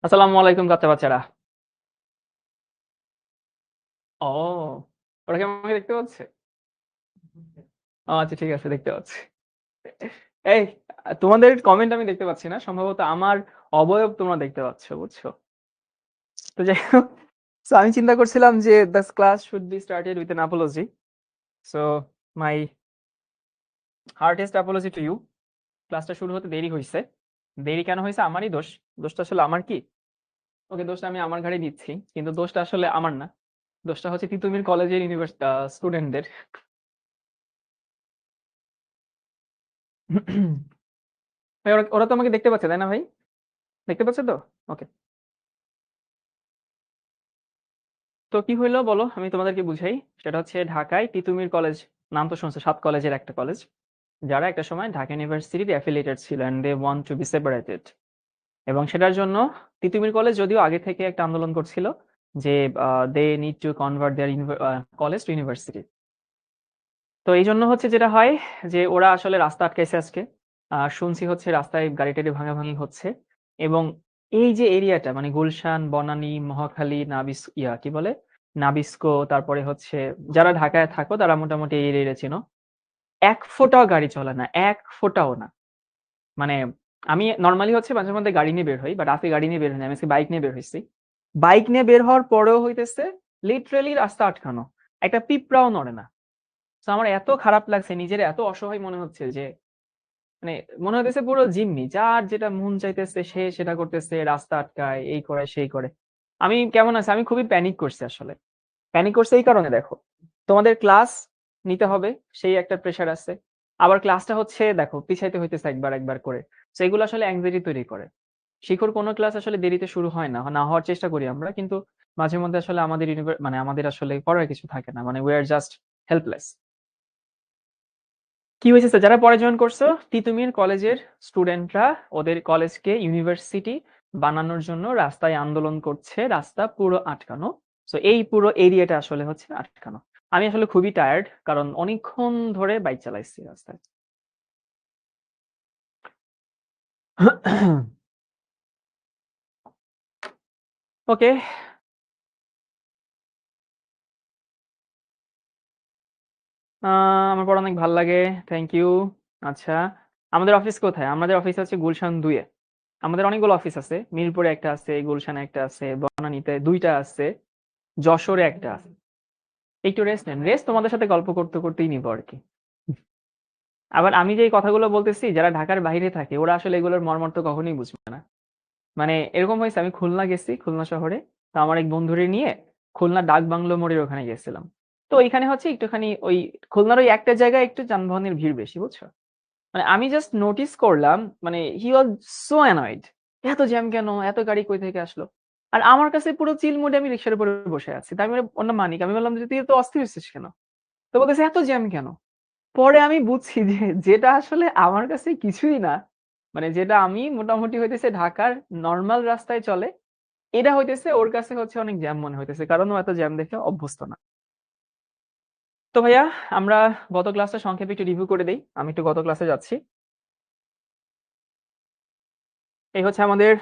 আসসালামু আলাইকুম বাচ্চা বাচ্চারা। ও, ওরা কি আমাকে দেখতে পাচ্ছে? ও আচ্ছা, ঠিক আছে, দেখতে পাচ্ছি। এই, তোমাদের কমেন্ট আমি দেখতে পাচ্ছি না, সম্ভবত আমার অবয়ব তোমরা দেখতে পাচ্ছ, বুঝছো? তো যাই হোক, so আমি চিন্তা করছিলাম যে this class should be started with an apology. So my heartiest apology to you. ক্লাসটা শুরু হতে দেরি হয়েছে। দেরি কেন হয়েছে? আমারই দোষ। দোষটা আসলে আমার কি? ওকে, দোষটা আমি আমার ঘাড়ে দিচ্ছি, কিন্তু দোষটা আসলে আমার না। দোষটা হচ্ছে তিতুমির কলেজের স্টুডেন্টদের। ভাই, ওরা ওরা তো আমাকে দেখতে পাচ্ছে, তাই না ভাই? দেখতে পাচ্ছে তো? ওকে। তো কি হইলো বলো, আমি তোমাদেরকে বুঝাই। সেটা হচ্ছে ঢাকায় তিতুমির কলেজ, নাম তো শুনছো, 7 কলেজের একটা কলেজ, যারা একটা সময় ঢাকা ইউনিভার্সিটির অ্যাফিলিয়েটেড ছিল and they want to be separated. এবং সেটার জন্য তিতুমির কলেজ যদিও আগে থেকে একটা আন্দোলন করছিল যে they need to convert their college to university. তো এই জন্য হচ্ছে যেটা হয় যে ওরা আসলে রাস্তা আটকাইছে আজকে। শুনছি হচ্ছে রাস্তায় গাড়ি টাড়ি ভাঙাভাঙি হচ্ছে। এবং এই যে এরিয়াটা মানে গুলশান, বনানী, মহাখালী, কি বলে, নাবিস্কো, তারপরে হচ্ছে যারা ঢাকায় থাকো তারা মোটামুটি এই এরিয়া চেনো। এক ফোঁটাও গাড়ি চলে না, এক ফোঁটাও না। মানে আমি নর্মালি হচ্ছে মাঝে মধ্যে গাড়ি নিয়ে বের হই, বাট আজকে গাড়ি নিয়ে বের হই না, আমি আজকে বাইক নিয়ে বের হইছি। বাইক নিয়ে বের হওয়ার পরেও হইতেছে লিটারেলি রাস্তা আটকানো, একটা পিঁপড়াও নড়ে না। তো আমার এত খারাপ লাগছে, নিজের এত অসহায় মনে হচ্ছে যে মানে মনে হইতেছে পুরো জিম্মি, যার যেটা মন চাইতেছে সে সেটা করতেছে, রাস্তা আটকায়, এই করে সেই করে। আমি কেমন আছে, আমি খুবই প্যানিক করছি আসলে। প্যানিক করছে এই কারণে, দেখো, তোমাদের ক্লাস নিতে হবে, সেই একটা প্রেশার আছে। আবার ক্লাসটা হচ্ছে দেখো পিছাইতে হইতেছে একবার একবার করে। তো এগুলো আসলে অ্যাংজাইটি তৈরি করে। শিখর কোনো ক্লাস আসলে দেরিতে শুরু হয় না, না হওয়ার চেষ্টা করি আমরা, কিন্তু মাঝে মধ্যে আসলে আমাদের মানে আমাদের আসলে করার কিছু থাকে না, মানে উই আর জাস্ট হেল্পলেস। কি হয়েছে স্যার, যারা পরে জয়েন করছো, তিতুমির কলেজের স্টুডেন্টরা ওদের কলেজকে ইউনিভার্সিটি বানানোর জন্য রাস্তায় আন্দোলন করছে, রাস্তা পুরো আটকানো। তো এই পুরো এরিয়াটা আসলে হচ্ছে আটকানো। আমি আসলে খুবই টায়ার্ড, কারণ অনেকক্ষণ ধরে বাইক চালাইছি রাস্তায়। ওকে। আমার পড়া অনেক ভাল লাগে। Thank you. আচ্ছা, আমাদের অফিস কোথায়? আমাদের অফিস আছে গুলশান 2-এ। আমাদের অনেকগুলো অফিস আছে, মিরপুরে একটা আছে, গুলশানে একটা আছে, বনানীতে 2টা আছে, যশোরে একটা আছে। একটু রেস্ট নেন, রেস্ট তোমাদের সাথে গল্প করতে করতেই নিবো আর কি। আবার আমি যে এই কথাগুলো বলতেছি, যারা ঢাকার বাইরে থাকে ওরা আসলে এগুলোর মর্মার্থ কখনোই বুঝবে না। মানে এরকম হয়েছে, আমি খুলনা গেছি, খুলনা শহরে। তো আমার এক বন্ধুরে নিয়ে খুলনা ডাক বাংলো মোড়ের ওখানে গেছিলাম। তো ওইখানে হচ্ছে একটুখানি ওই খুলনার ওই একটা জায়গায় একটু যানবাহনের ভিড় বেশি, বুঝছো? মানে আমি জাস্ট নোটিস করলাম, মানে হি ওয়াজ সো অ্যানয়েড, এত জ্যাম কেন, এত গাড়ি কই থেকে আসলো। আর আমার কাছে পুরো চিল মুডে আমি রিক্সার উপরে বসে আছি, তাই আমি অন্য মানিক, আমি বললাম যে তুই তো অস্থির হচ্ছিস কেন? তো বলতেছে এত জ্যাম কেন। পরে আমি বুঝছি যে যেটা আসলে আমার কাছে কিছুই না, মানে যেটা আমি মোটামুটি হইতেছে ঢাকার নর্মাল রাস্তায় চলে, এটা হইতেছে ওর কাছে হচ্ছে অনেক জ্যাম মনে হইতেছে, কারণ ও এত জ্যাম দেখে অভ্যস্ত না। তো ভাইয়া, আমরা গত ক্লাসটা সংক্ষেপে একটু রিভিউ করে দেই। আমি একটু গত ক্লাসে যাচ্ছি। এই হচ্ছে আমাদের,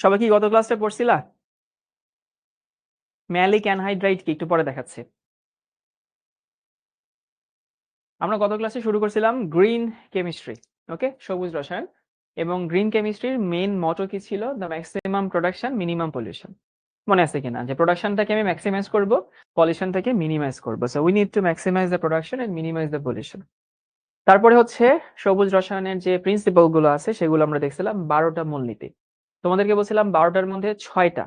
সবাই কি গত ক্লাসটা পড়ছিলা? ম্যালিক অ্যানহাইড্রাইট কি একটু পরে দেখাচ্ছে। আমরা গত ক্লাসে শুরু করছিলাম গ্রিন কেমিস্ট্রি। ওকে, সবুজ রসায়ন। এবং গ্রিন কেমিস্ট্রির মেইন মটো কি ছিল? The maximum production, minimum pollution. মনে আছে কিনা যে প্রোডাকশনটাকে আমি ম্যাক্সিমাইজ করব, পলিউশনটাকে মিনিমাইজ করব। So we need to maximize the production and minimize the pollution. তারপরে হচ্ছে সবুজ রসায়নের যে প্রিন্সিপাল গুলো আছে সেগুলো আমরা দেখছিলাম, 12টা মূলনীতি। তোমাদেরকে বলছিলাম 12টার মধ্যে 6টা,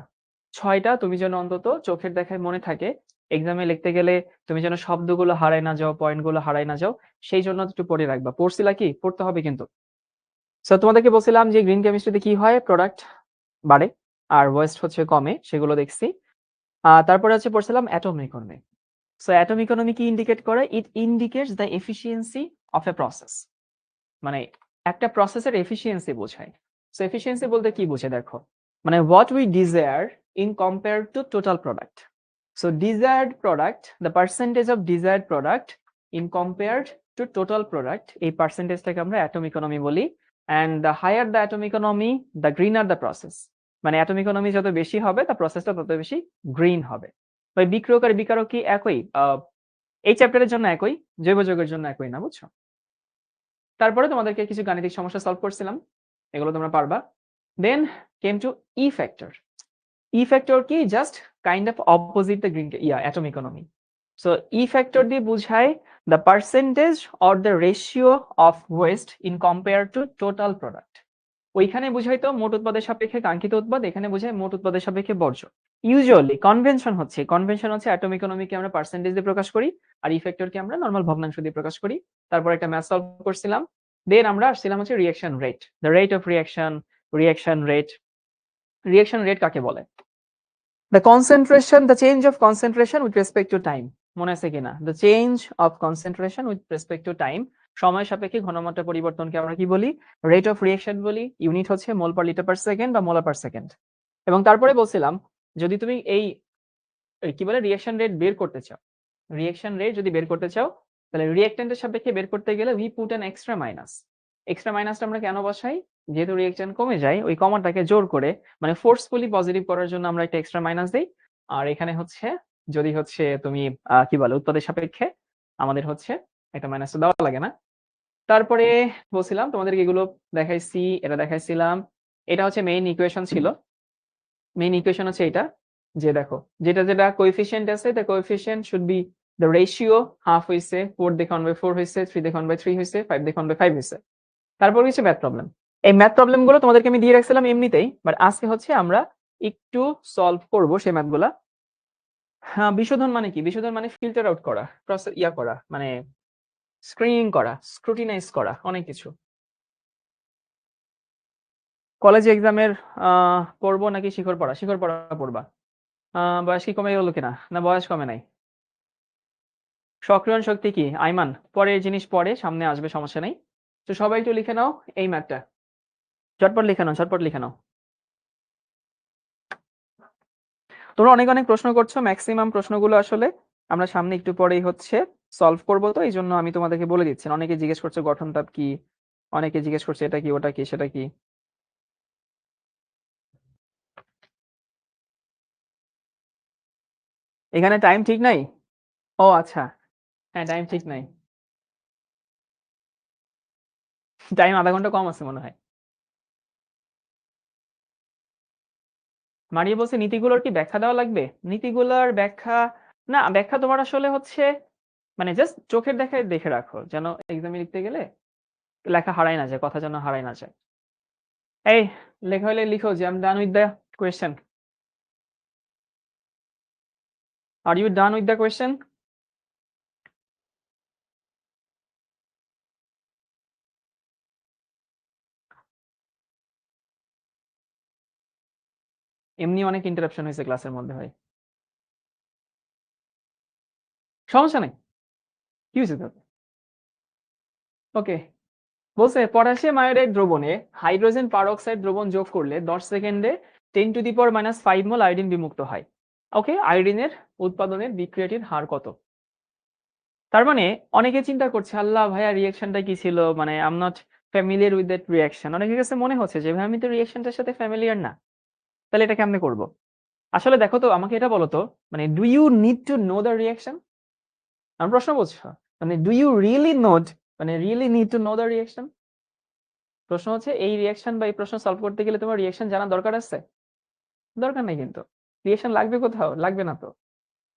6টা তুমি যেন অন্তত চোখের দেখায় মনে থাকে, এক্সামে লিখতে গেলে তুমি যেন শব্দগুলো হারায় না যাও, পয়েন্ট গুলো হারায় না যাও, সেই জন্য একটু পড়ে রাখবা। পড়ছিলা কি? পড়তে হবে কিন্তু। সো তোমাদেরকে বলছিলাম যে গ্রিন কেমিস্ট্রিতে কি হয়, প্রোডাক্ট বাড়ে আর ওয়েস্ট হচ্ছে কমে, সেগুলো দেখছি। তারপরে হচ্ছে পড়ছিলাম atom economy. So atom economy কি ইন্ডিকেট করে? ইট indicates the efficiency of a process, মানে একটা প্রসেসের এফিসিয়েন্সি বোঝায়। সো এফিসিয়েন্সি বলতে কি বোঝে দেখো, মানে what we desire in compare to total product. So desired product, the percentage of desired product in compared to total product, এই পার্সেন্টেজটাকে আমরা অ্যাটম ইকোনমি বলি। And the higher the atom economy, the greener the process. মানে atom economy যত বেশি হবে তা প্রসেসটা তত বেশি গ্রিন হবে। ওই বিক্রিয়ক আর বিকারক কি একই? এই চ্যাপ্টারের জন্য একই, জৈব যৌগের জন্য একই না, বুঝছো? তারপরে তোমাদেরকে কিছু গাণিতিক সমস্যা সলভ করছিলাম, এগুলো তোমরা পারবা। Then came to E factor. E factor কি? Just kind of opposite the green atom economy. So E factor দিয়ে বুঝায় the percentage or the ratio of waste in compare to total product. ওইখানে বুঝাইতো মোট উৎপাদের সাপেক্ষে কাঙ্ক্ষিত উৎপাদ, এখানে বুঝায় মোট উৎপাদের সাপেক্ষে বর্জ্য। ইউজুয়ালি কনভেনশন হচ্ছে অ্যাটম ইকোনমিকে আমরা পার্সেন্টেজ দিয়ে প্রকাশ করি, আর ই ফ্যাক্টরকে আমরা নরমাল ভগ্নাংশ দিয়ে প্রকাশ করি। তারপর একটা ম্যাথ সলভ করছিলাম। দেন আমরা আসছিলাম হচ্ছে reaction rate, the rate of reaction. Reaction rate কাকে বলে? The concentration, the change of concentration with respect to time. মনে আছে কিনা? The change of concentration with respect to time, সময় সাপেক্ষে ঘনমাত্রা পরিবর্তনকে আমরা কি বলি? রেট অফ রিঅ্যাকশন বলি। ইউনিট হচ্ছে মোল পার লিটার পার সেকেন্ড বা মোলার পার সেকেন্ড। এবং তারপরে বলছিলাম, যদি তুমি এই কি বলে রিঅ্যাকশন রেট বের করতে চাও, রিঅ্যাকশন রেট যদি বের করতে চাও, তাহলে রিঅ্যাকট্যান্টের সাপেক্ষে বের করতে গেলে we put an extra minus. Extra মাইনাসটা আমরা কেন বসাই? যেহেতু রিঅ্যাকশন কমে যায়, ওই কমাটাকে জোর করে মানে ফোর্সফুলি পজিটিভ করার জন্য আমরা একটা এক্সট্রা মাইনাস দেই। আর এখানে হচ্ছে যদি হচ্ছে তুমি কি বলে উৎপাদের সাপেক্ষে আমাদের হচ্ছে একটা মাইনাস দেওয়া লাগে না। তারপরে বলছিলাম তোমাদেরকে এগুলো দেখাইছি, এটা দেখাইছিলাম। এটা হচ্ছে মেইন ইকুয়েশন ছিল। মেইন ইকুয়েশন হচ্ছে এটা, যে দেখো যেটা যেটা কোএফিসিয়েন্ট আছে, the coefficient should be the ratio. Half হইছে, 4 দেখে 1/4 হইছে, 3 দেখে 1/3 হইছে, 5 দেখে 1/5 হইছে। তারপর হচ্ছে ম্যাথ প্রবলেম। এই ম্যাথ প্রবলেম গুলো তোমাদেরকে আমি দিয়ে রাখছিলাম এমনিতেই, বাট আজকে হচ্ছে আমরা একটু সলভ করব সেই ম্যাথগুলা। হ্যাঁ, বিশোধন মানে কি? বিশোধন মানে ফিল্টার আউট করা, প্রসেস করা, মানে স্ক্রিনিং করা, স্ক্রুটিনাইজ করা, অনেক কিছু। কলেজ এক্সামের পড়বো নাকি শিখর পড়া? শিখর পড়া পড়বা। বয়স কি কমে গেল কিনা? না বয়স কমে নাই। সক্রিয়ণ শক্তি কি? আইমান পরের জিনিস পরে সামনে আসবে, সমস্যা নেই। তো সবাই একটু লিখে নাও এই ম্যাথটা, ঝটপট লিখে নাও, ঝটপট লিখে নাও। তোমরা অনেক অনেক প্রশ্ন করছো, ম্যাক্সিমাম প্রশ্নগুলো আসলে আমরা সামনে একটু পরেই হচ্ছে সলভ করবো, তো এই জন্য আমি তোমাদেরকে বলে দিচ্ছি। অনেকে জিজ্ঞেস করছে গঠন তাপ কি, অনেকে জিজ্ঞেস করছে এটা কি, ওটা কি, সেটা কি। এখানে টাইম ঠিক নাই? ও আচ্ছা, হ্যাঁ টাইম ঠিক নাই। টাইম আধা ঘন্টা কম আছে মনে হয়। মারিয়ে বলছে নীতিগুলোর কি ব্যাখ্যা দেওয়া লাগবে? নীতিগুলোর ব্যাখ্যা, না ব্যাখ্যা তোমার আসলে হচ্ছে মানে জাস্ট চোখের দেখায় দেখে রাখো, যেন এক্সামে লিখতে গেলে লেখা হারাই না যায়, কথা যেন হারাই না যায়। এই লেখা হলে লিখো যে I am done with the question. Are you done with the question? এমনি অনেক ইন্টারাপশন হয়েছে ক্লাসের মধ্যে ভাই, সমস্যা নেই, কি হয়েছে তোর? ওকে। বলছে পটাশিয়াম আয়োডাইড দ্রবণে হাইড্রোজেন পারঅক্সাইড দ্রবণ যোগ করলে 10 সেকেন্ডে 10⁻⁻5 মোল আয়োডিন বিমুক্ত হয়। ওকে, আয়োডিনের উৎপাদনের বিক্রিয়াটির হার কত? তার মানে অনেকে চিন্তা করছে আল্লাহ ভাইয়া রিঅ্যাকশনটা কি ছিল, মানে I am not familiar with that reaction. অনেকের কাছে মনে হচ্ছে যে ভাই আমি তো রিঅ্যাকশনটার সাথে ফ্যামিলিয়ার না, তাহলে এটা কেমনে করব? আসলে দেখো তো, আমাকে এটা বলো তো, মানে do you need to know the reaction? আমি প্রশ্ন বলছি, মানে ডু ইউ রিয়েলি নোট, মানে really need to know the reaction? প্রশ্ন হচ্ছে এই রিঅ্যাকশন বা এই প্রশ্ন সলভ করতে গেলে তোমার রিঅ্যাকশন জানা দরকার আছে? দরকার নাই কিন্তু। রিঅ্যাকশন লাগবে কোথাও? লাগবে না তো।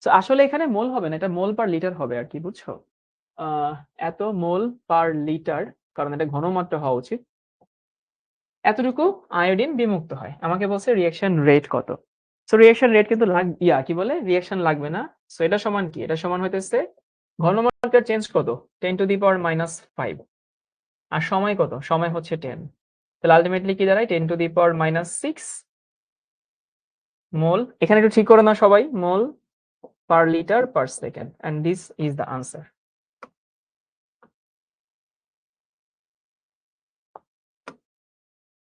তো আসলে এখানে মোল হবে না, এটা মোল পার লিটার হবে আর কি, বুঝছো? আহ এত মোল পার লিটার, কারণ এটা ঘনমাত্রা হওয়া উচিত, এতটুকু আয়োডিন বিমুক্ত হয়। আমাকে বলছে রিঅ্যাকশন রেট কত। সো রিঅ্যাকশন রেট কিন্তু কি বলে রিঅ্যাকশন লাগবে না। সো এটা সমান কি? এটা সমান হইতেছে ঘনমাত্রার চেঞ্জ কত? 10⁻⁻5। আর সময় কত? সময় হচ্ছে 10। তাহলে আলটিমেটলি কি দাঁড়ায়? 10⁻⁻6 মোল। এখানে একটু ঠিক করে নাও সবাই, mole per litre per second, and this is the answer.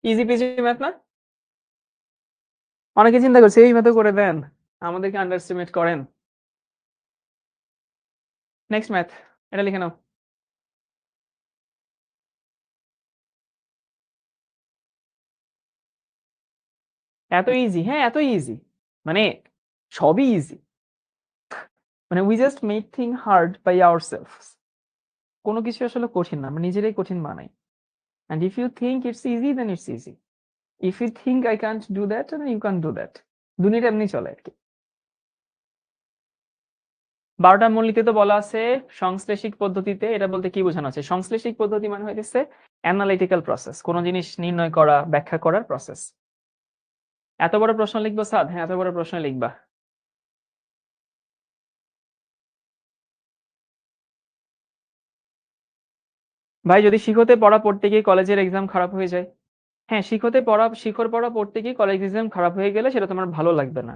Easy peasy math না? অনেকে চিন্তা করছে এই ম্যাথও করে দেন, আমাদেরকে আন্ডার এস্টিমেট করেন। নেক্সট ম্যাথ, এটা লিখে নাও। এত ইজি, হ্যাঁ এত ইজি, মানে সবই ইজি, মানে we just make thing hard by ourselves. কোনো কিছু আসলে কঠিন না, আমরা নিজেরাই কঠিন বানাই। And if you think it's easy then it's easy, if you think I can't do that then you can do that. দুনিয়াটা এমনি চলে আর কি। 12টার মূলনীতিতে তো বলা আছে সংশ্লেষিক পদ্ধতিতে, এটা বলতে কি বোঝানো আছে? সংশ্লেষিক পদ্ধতি মানে হইতেছে অ্যানালিটিক্যাল প্রসেস, কোন জিনিস নির্ণয় করা, ব্যাখ্যা করার প্রসেস। এত বড় প্রশ্ন লিখবো সাদ? হ্যাঁ এত বড় প্রশ্ন লিখবা। ভাই যদি শিখতে পড়া পড়তে গিয়ে কলেজের এক্সাম খারাপ হয়ে যায়, হ্যাঁ শিখর পড়া পড়তে গিয়ে কলেজ এক্সাম খারাপ হয়ে গেলে সেটা তোমার ভালো লাগবে না,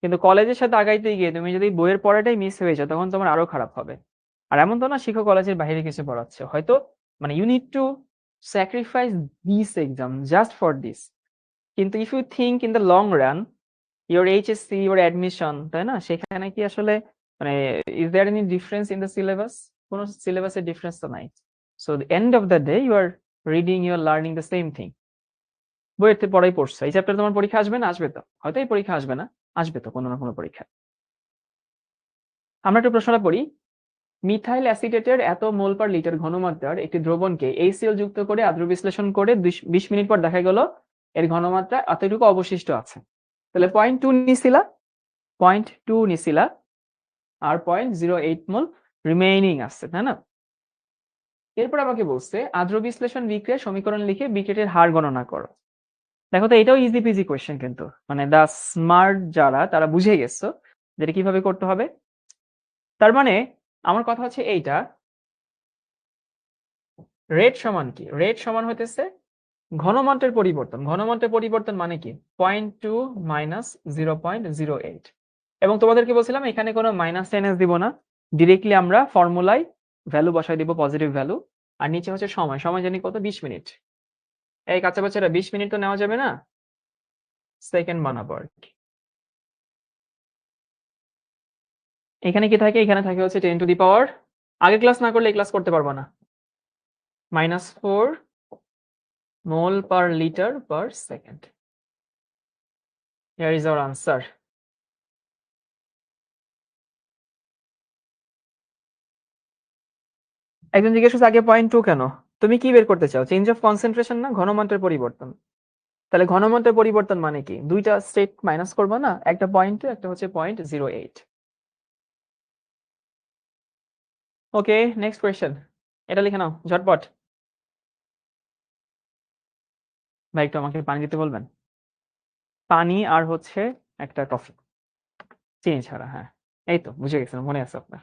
কিন্তু কলেজের সাথে আগাইতে গিয়ে তুমি যদি বইয়ের পড়াটাই মিস হয়ে যায় তখন তোমার আরো খারাপ হবে। আর এমন তো না শিখো কলেজের বাইরে কিছু পড়াচ্ছে হয়তো, মানে you need to sacrifice this exam just for this. কিন্তু if you think in the long run, your HSC your admission, তাই না, সেখানে কি আসলে মানে is there any difference in the syllabus? কোনো সিলেবাসের ডিফারেন্স তো নাই। So end of the day you are reading, you are learning the same thing. বইয়ের পড়াই পড়ছো, এই চ্যাপ্টার তোমার পরীক্ষা আসবে না? আসবে তো, হয়তো এই পরীক্ষা আসবে না, আসবে তো কোনো না কোনো পরীক্ষা। আমরা একটু প্রশ্নটা পড়ি। মিথাইল অ্যাসিটেটের এত মোল পার লিটার ঘনমাত্রার একটি দ্রবণকে HCl যুক্ত করে আদ্র বিশ্লেষণ করে 20 মিনিট পর দেখা গেল এর ঘনমাত্রা এতটুকু অবশিষ্ট আছে। তাহলে 0.2 নিছিলা, 0.2 নিছিলা, আর 0.08 মোল রিমেইনিং আছে, তাই না? এরপর আমাকে বলছে আদ্র বিশ্লেষণ বিক্রিয়ার সমীকরণ লিখে বিক্রিয়াটির হার গণনা করো। দেখো তো এটাও ইজি পিজি কোয়েশ্চেন, কিন্তু মানে দা স্মার্ট যারা তারা বুঝে গেছো যেটা কিভাবে করতে হবে। তার মানে আমার কথা হচ্ছে এইটা, রেট সমান কি? রেট সমান হইতেছে ঘনমাত্রার পরিবর্তন। ঘনমাত্রার পরিবর্তন মানে কি? 0.2 মাইনাস 0.08। এবং তোমাদেরকে বলছিলাম এখানে কোনো মাইনাস সাইন দিব না, ডিরেক্টলি আমরা ফর্মুলায় ভ্যালু বসাই দিব, পজিটিভ ভ্যালু। আর নিচে হচ্ছে সময়, সময় জানি কত? 20 মিনিট। এই কাঁচা বাচ্চারা 20 মিনিট তো নেওয়া যাবে না, সেকেন্ড বানাবো আর কি। এখানে কি থাকে? এখানে থাকে হচ্ছে 10 টু দি পাওয়ার, আগে ক্লাস না করলে এই ক্লাস করতে পারবো না, -4 mole per litre per second. Here is our answer. একজন জিজ্ঞেস করছে আগে 0.2 কেন? তুমি কি বের করতে চাও? চেঞ্জ অফ কনসেন্ট্রেশন না ঘনমাত্রার পরিবর্তন? তাহলে ঘনমাত্রার পরিবর্তন মানে কি? দুইটা স্টেট মাইনাস করবো না, একটা 0.2 একটা হচ্ছে 0.08। ওকে, নেক্সট কোয়েশ্চেন, এটা লিখে নাও ঝটপট। ভাই একটু আমাকে পানি দিতে বলবেন? পানি আর হচ্ছে একটা কফি, চিনি ছাড়া, হ্যাঁ। এই তো বুঝে গেছেন, মনে আছে আপনার।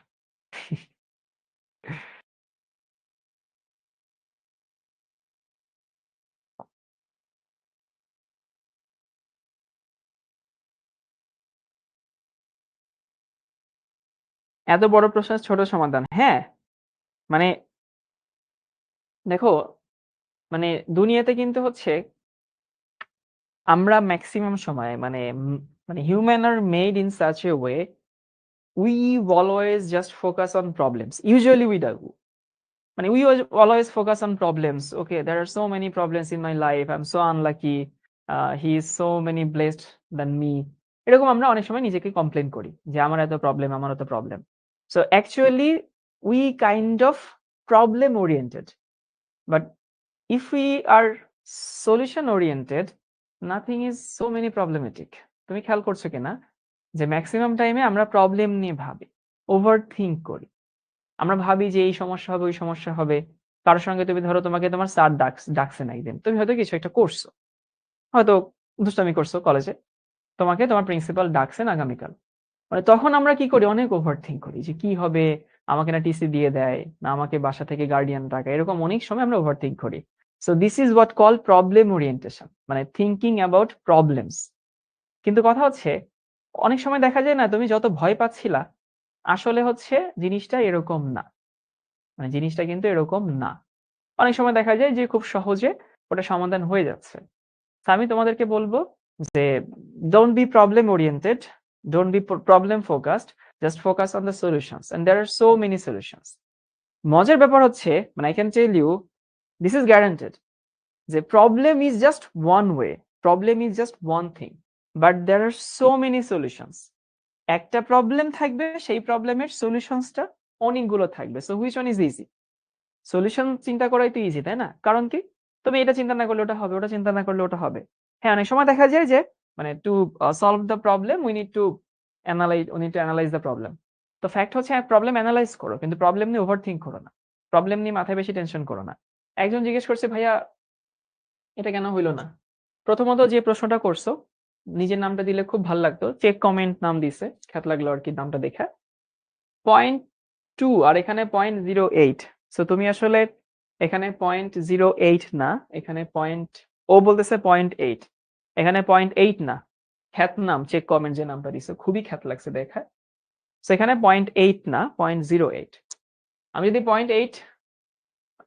এত বড় প্রশ্নের ছোট সমাধান, হ্যাঁ। মানে দেখো, মানে দুনিয়াতে কিন্তু হচ্ছে আমরা ম্যাক্সিমাম সময় মানে human are made in such a way, we always just focus on problems, usually we do, মানে we always focus on problems. Okay, there are so many problems in my life, I'm so unlucky, he is so many blessed than me, এরকম আমরা অনেক সময় নিজেকে complain করি যে আমার এত প্রবলেম, আমার এত problem. So actually we kind of problem oriented, but if we are solution oriented, nothing is so many problematic. তুমি খেয়াল করছো কিনা যে ম্যাক্সিমাম টাইমে আমরা প্রবলেম নিয়ে ভাবি, ওভার থিঙ্ক করি, আমরা ভাবি যে এই সমস্যা হবে, ওই সমস্যা হবে। কারোর সঙ্গে তুমি ধরো তোমাকে তোমার স্যার ডাকছে না একদিন, তুমি হয়তো কিছু একটা করছো, হয়তো দুষ্টামি করছো কলেজে, তোমাকে তোমার প্রিন্সিপাল ডাকছেন আগামীকাল, মানে তখন আমরা কি করি? অনেক ওভার থিঙ্ক করি যে কি হবে, আমাকে না টিসি দিয়ে দেয়, না আমাকে বাসা থেকে গার্ডিয়ান ডাকে, এরকম অনেক সময় আমরা ওভার থিঙ্ক করি। So this is what call problem orientation, মানে থিঙ্কিং অ্যাবাউট প্রবলেমস। কিন্তু কথা হচ্ছে অনেক সময় দেখা যায় না তুমি যত ভয় পাচ্ছিলা, আসলে হচ্ছে জিনিসটা এরকম না, মানে জিনিসটা কিন্তু এরকম না। অনেক সময় দেখা যায় যে খুব সহজে ওটা সমাধান হয়ে যাচ্ছে। আমি তোমাদেরকে বলবো যে don't be problem oriented, don't be problem focused, just focus on the solutions and there are so many solutions. মজার ব্যাপার হচ্ছে মানে I can tell you this is guaranteed যে problem is just one way, problem is just one thing, but there are so many solutions. একটা problem থাকবে, সেই প্রবলেমের সলিউশনসটা অনেকগুলো থাকবে। So which one is easy? Solution চিন্তা করাই তো ইজি, তাই না? কারণ কি? তুমি এটা চিন্তা না করলে ওটা হবে, ওটা চিন্তা না করলে ওটা হবে। হ্যাঁ, অনেক সময় দেখা যায় যে মানে to solve the problem we need to analyse the problem. তো ফ্যাক্ট হচ্ছে প্রবলেম অ্যানালাইজ করো, কিন্তু প্রবলেম নিয়ে ওভারথিংক করো না, প্রবলেম নিয়ে মাথায় বেশি টেনশন করো না। একজন জিজ্ঞেস করছে, ভাইয়া এটা কেন হইলো না? প্রথমত যে প্রশ্নটা করছো, নিজের নামটা দিলে খুব ভালো লাগতো, চেক কমেন্ট নাম দিছে, খ্যাত লাগলো আর কি নামটা দেখে। 0.2 আর এখানে 0.08, সো তুমি আসলে এখানে 0.08 না, এখানে ও বলতেছে 0.8, এখানে 0.8 না, খ্যাত নাম চেক কমেন্ট যে নামটা দিছে খুবই খ্যাত লাগছে দেখে। সো এখানে 0.8 না 0.08। আমি যদি 0.8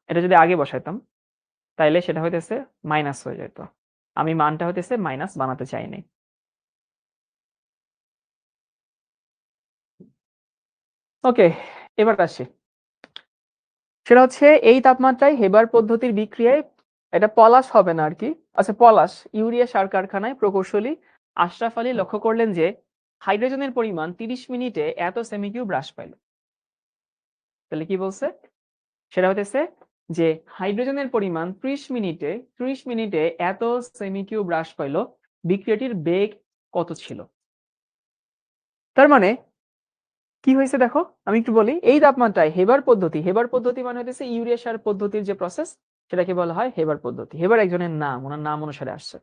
এটা যদি আগে বসাইতাম তাইলে সেটা হইতেছে মাইনাস হয়ে যেত। আমি মানটা হইতেছে মাইনাস বানাতে চাইনি। ওকে, এবার আসি। সেটা হচ্ছে এই তাপমাত্রায় হেবার পদ্ধতির বিক্রিয়ায় এটা পলাশ হবে না আর কি। আচ্ছা, পলাশ ইউরিয়া সার কারখানায় প্রকৌশলী আশরাফ আলী লক্ষ্য করলেন যে হাইড্রোজেনের পরিমাণ 30 মিনিটে এত সেমিকিউব হ্রাস পাইল। তাহলে কি বলছে? সেটা হতেছে যে হাইড্রোজেনের পরিমাণ 30 মিনিটে এত সেমিকিউব হ্রাস পাইল, বিক্রিয়াটির বেগ কত ছিল? তার মানে কি হয়েছে দেখো, আমি একটু বলি। এই তাপমাত্রায় হেবার পদ্ধতি মানে হচ্ছে ইউরিয়া সার পদ্ধতির যে প্রসেস, সেটাকে বলা হয় হেবার পদ্ধতি। হেবার একজনের নাম, ওনার নাম অনুসারে আসছে।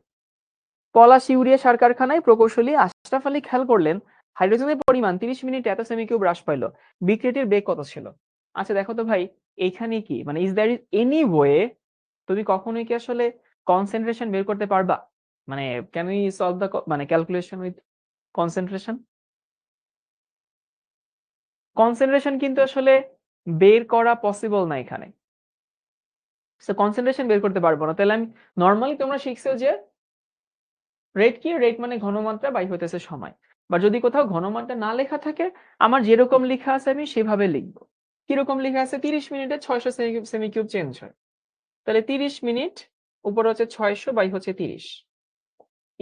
পলাশ ইউরিয়া সার কারখানায় প্রকৌশলী আশরাফ আলী খেয়াল করলেন হাইড্রোজেনের পরিমাণ 30 মিনিটে এত সেমিকিউব হ্রাস পাইল, বিক্রিয়াটির বেগ কত ছিল? আচ্ছা দেখো তো ভাই, এইখানে কি মানে is there is any way তুমি কখনোই কি আসলে কনসেন্ট্রেশন বের করতে পারবা? মানে ক্যান উই সলভ দ্য মানে ক্যালকুলেশন উইথ কনসেন্ট্রেশন? কনসেন্ট্রেশন কিন্তু আসলে বের করা পসিবল না এখানে। সো কনসেন্ট্রেশন বের করতে পারবো না। তাহলে আমি নরমালি তোমরা শিখছো যে রেট কি? রেট মানে ঘনমাত্রা বাই হইতেছে সময়। বা যদি কোথাও ঘনমাত্রা না লেখা থাকে, আমার যেরকম লেখা আছে আমি সেভাবে লিখবো। কিরকম লেখা আছে? 30 মিনিটে 600 সেমিকিউব চেঞ্জ হয়। তাহলে 30 মিনিট উপরে হচ্ছে 600 বাই হচ্ছে 30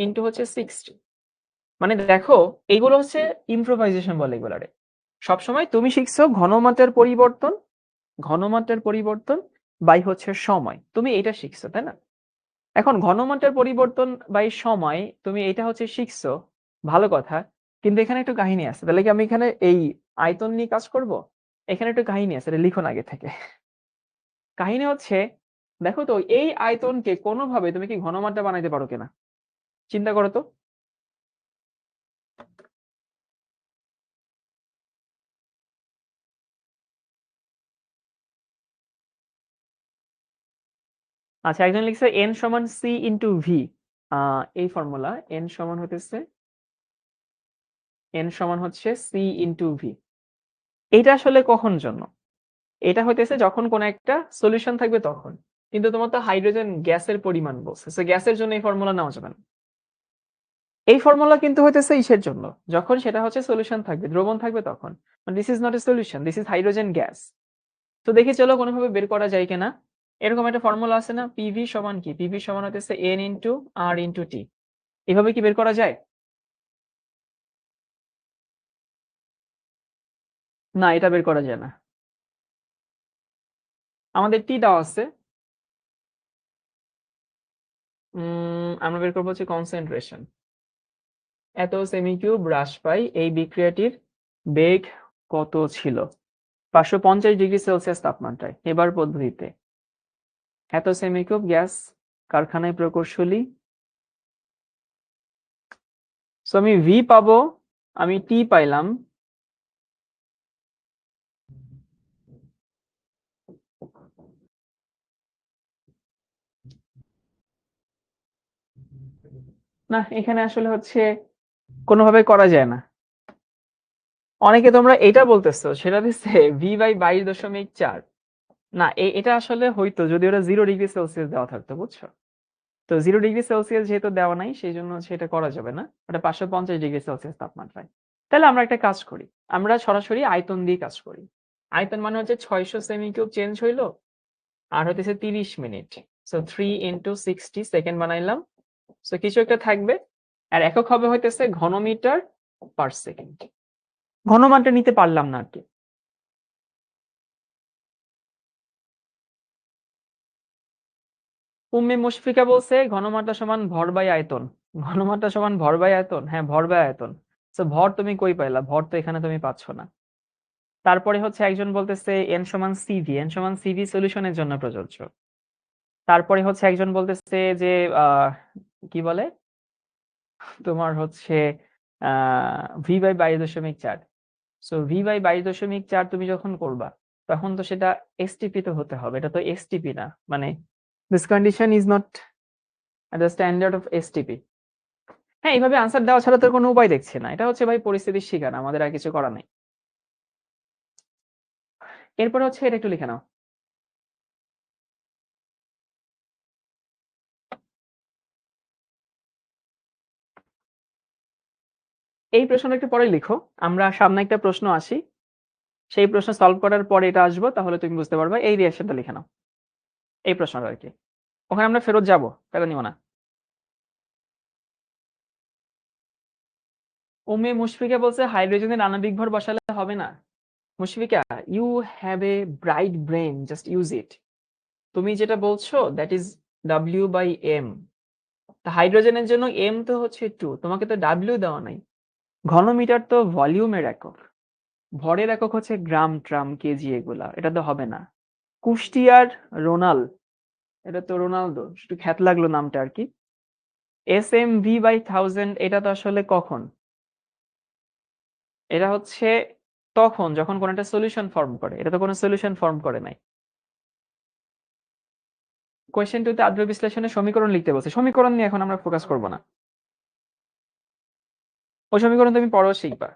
ইনটু হচ্ছে 60। মানে দেখো, এইগুলো হচ্ছে ইম্প্রোভাইজেশন বলে এগুলারে। সবসময় তুমি শিখছো ঘনমাত্রার পরিবর্তন বাই হচ্ছে সময়, তুমি এটা শিখছো তাই না? এখন ঘনমাত্রার পরিবর্তন বাই সময় তুমি এটা হচ্ছে শিখছো, ভালো কথা, কিন্তু এখানে একটু কাহিনী আছে। তাহলে কি আমি এখানে এই আয়তন নিয়ে কাজ করব? এখানে একটু কাহিনী আছে, এটা লিখুন আগে থেকে। কাহিনী হচ্ছে, দেখো তো এই আয়তনকে কোনোভাবে তুমি কি ঘনমাত্রা বানাইতে পারো কিনা? চিন্তা করো তো। আচ্ছা, একজন লিখছে n সমান c ইন্টু ভি। এই ফর্মুলা n সমান হচ্ছে c ইন্টু ভি। এটা আসলে কখন জন্য? এটা হইতেছে যখন কোন একটা সলিউশন থাকবে তখন। কিন্তু তোমার তো হাইড্রোজেন গ্যাসের পরিমাণ বলছে, সো গ্যাসের জন্য এই ফর্মুলা নেওয়া যাবে না। এই ফর্মুলা কিন্তু হইতেছে ইসের জন্য, যখন সেটা হচ্ছে সলিউশন থাকবে, দ্রবণ থাকবে তখন। This is not a solution, this is hydrogen gas. তো দেখি চলো কোনোভাবে বের করা যায় কিনা। এরকম একটা ফর্মুলা আছে না, পিভি সমান কি? পিভি সমান হইতেছে এন ইন্টু আর ইন্টু টি। এভাবে কি বের করা যায়? না, এটা বের করা যায় না। আমাদের টি দেওয়া আছে, আমরা বের করবো হচ্ছে কনসেন্ট্রেশন। এত সেমিকিউব হ্রাস পাই, এই বিক্রিয়াটির বেগ কত ছিল? 550 ডিগ্রি সেলসিয়াস তাপমাত্রায় হেবার পদ্ধতিতে এত সেমিকিউব গ্যাস কারখানায় প্রকৌশলী। সো আমি ভি পাবো, আমি টি পাইলাম। না, এখানে আসলে হচ্ছে কোনোভাবে করা যায় না। অনেকে তোমরা এটা বলতেছো, সেটা দিচ্ছে ভি বাই 22.4। না, এটা আসলে হইতো যদি ওটা 0 ডিগ্রি সেলসিয়াস দেওয়া থাকতো, বুঝছো? তো 0°C যেহেতু দেওয়া নাই সেই জন্য হচ্ছে এটা করা যাবে না, ওটা 550°C তাপমাত্রায়। তাহলে আমরা একটা কাজ করি, আমরা সরাসরি আয়তন দিয়ে কাজ করি। আয়তন মানে হচ্ছে 600 সেমি কিউব চেঞ্জ হইলো আর হইতেছে 30 মিনিট। সো 3 ইন্টু 60 সেকেন্ড বানাইলাম। সো কিছু একটা থাকবে আর একক হবে হইতেছে ঘনমিটার পার সেকেন্ড। ঘনমানটা নিতে পারলাম না আর কি। উম্মে মুশফিকা বলছে ঘনমাত্রা সমান ভর বাই আয়তন। ঘনমাত্রা সমান ভর বাই আয়তন, হ্যাঁ ভর বাই আয়তন। সো ভর তুমি কই পাইলা? ভর তো এখানে তুমি পাচ্ছ না। তারপরে হচ্ছে একজন বলতেছে এন সমান সিভি, এন সমান সিভি সলিউশনের জন্য প্রযোজ্য। তারপরে হচ্ছে একজন বলতেছে যে কি বলে তোমার হচ্ছে V by 22.4। So V by 22.4 তুমি যখন করবা তখন তো সেটা এসটিপি তো হতে হবে, এটা তো এসটিপি না, মানে this condition is not the standard of STP. হ্যাঁ, এইভাবে আনসার দেওয়া ছাড়া তো কোনো উপায় দেখছি না, এটা হচ্ছে ভাই পরিস্থিতির শিকার, আমাদের আর কিছু করার নেই। এরপর হচ্ছে এটা একটু লিখে নাও। এই প্রশ্নটা একটু পরে লিখো, আমরা সামনে একটা প্রশ্ন আসি, সেই প্রশ্ন সলভ করার পরে এটা আসবো, তাহলে তুমি বুঝতে পারবে। এই রিঅ্যাকশনটা লিখে নাও, এই প্রশ্নটা আর কি। ওখানে আমরা ফেরত যাবো, প্যারা নিও না। উম্মে মুশফিকা বলছে হাইড্রোজেনের আণবিক ভর বসালে হবে না। Mushfika, you have a bright brain, just use it. তুমি যেটা বলছো that is W by M. হাইড্রোজেনের জন্য এম তো হচ্ছে 2, তোমাকে তো ডাব্লিউ দেওয়া নাই। ঘনমিটার তো ভলিউমের একক, ভরের একক হচ্ছে গ্রাম, ট্রাম, কেজি, এগুলা, এটা তো হবে না। কুষ্টিয়ার রোনাল, এটা তো রোনালদো, একটু খ্যাত লাগলো নামটা আর কি। এস এম ভি বাই 1000, এটা তো আসলে কখন? এটা হচ্ছে তখন যখন কোন একটা সলিউশন ফর্ম করে, এটা তো কোনো সলিউশন ফর্ম করে নাই। কোয়েশ্চেন টুতে আদ্র বিশ্লেষণে সমীকরণ লিখতে বলছে, সমীকরণ নিয়ে এখন আমরা ফোকাস করব না, ওই সমীকরণ তুমি পরেও শিখবা।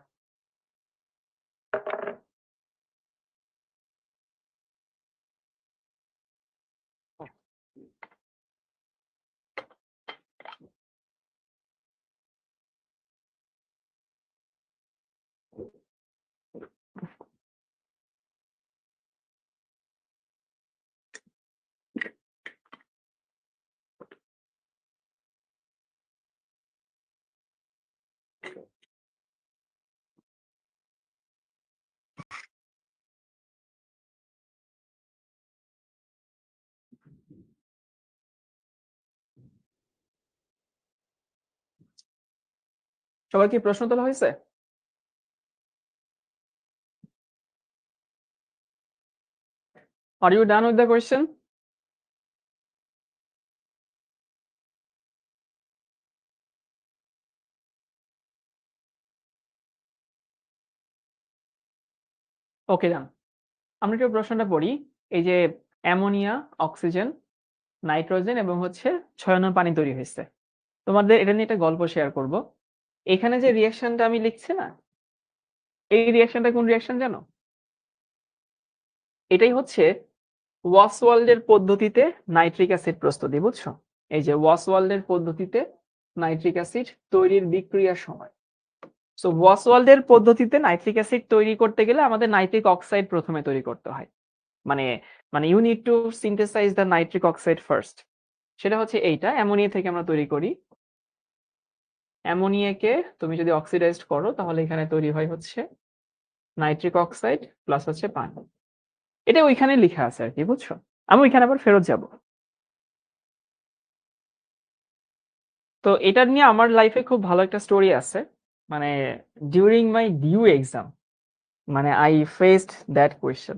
সবার কি প্রশ্ন তোলা হয়েছে? Are you done with the question? Okay done. আমরা একটু প্রশ্নটা পড়ি। এই যে অ্যামোনিয়া, অক্সিজেন, নাইট্রোজেন এবং হচ্ছে 6 অণুর পানি তৈরি হয়েছে। তোমাদের এটা নিয়ে একটা গল্প শেয়ার করব। এখানে যে রিঅ্যাকশনটা আমি লিখছি না, এই রিঅ্যাকশনটা কোন রিঅ্যাকশন জানো? এটাই হচ্ছে ওয়াসওয়াল্ডের পদ্ধতিতে নাইট্রিক অ্যাসিড প্রস্তুতি, বুঝছো? এই যে ওয়াসওয়াল্ডের পদ্ধতিতে নাইট্রিক অ্যাসিড তৈরির বিক্রিয়ার সময়। সো ওয়াসওয়াল্ডের পদ্ধতিতে নাইট্রিক অ্যাসিড তৈরি করতে গেলে আমাদের নাইট্রিক অক্সাইড প্রথমে তৈরি করতে হয়। মানে মানে you need to synthesize the nitric oxide first. সেটা হচ্ছে এইটা, অ্যামোনিয়া থেকে আমরা তৈরি করি। অ্যামোনিয়াকে তুমি যদি অক্সিডাইজড করো তাহলে এখানে তৈরি হয় হচ্ছে নাইট্রিক অক্সাইড প্লাস হচ্ছে পানি। এটা ওইখানে লেখা আছে আর কি, বুঝছো? আমি ওইখানে আবার ফেরত যাব। তো এটা নিয়ে আমার লাইফে খুব ভালো একটা স্টোরি আছে। মানে ডিউরিং মাই ডিউ এক্সাম, মানে আই ফেসড দ্যাট কোয়েশ্চেন।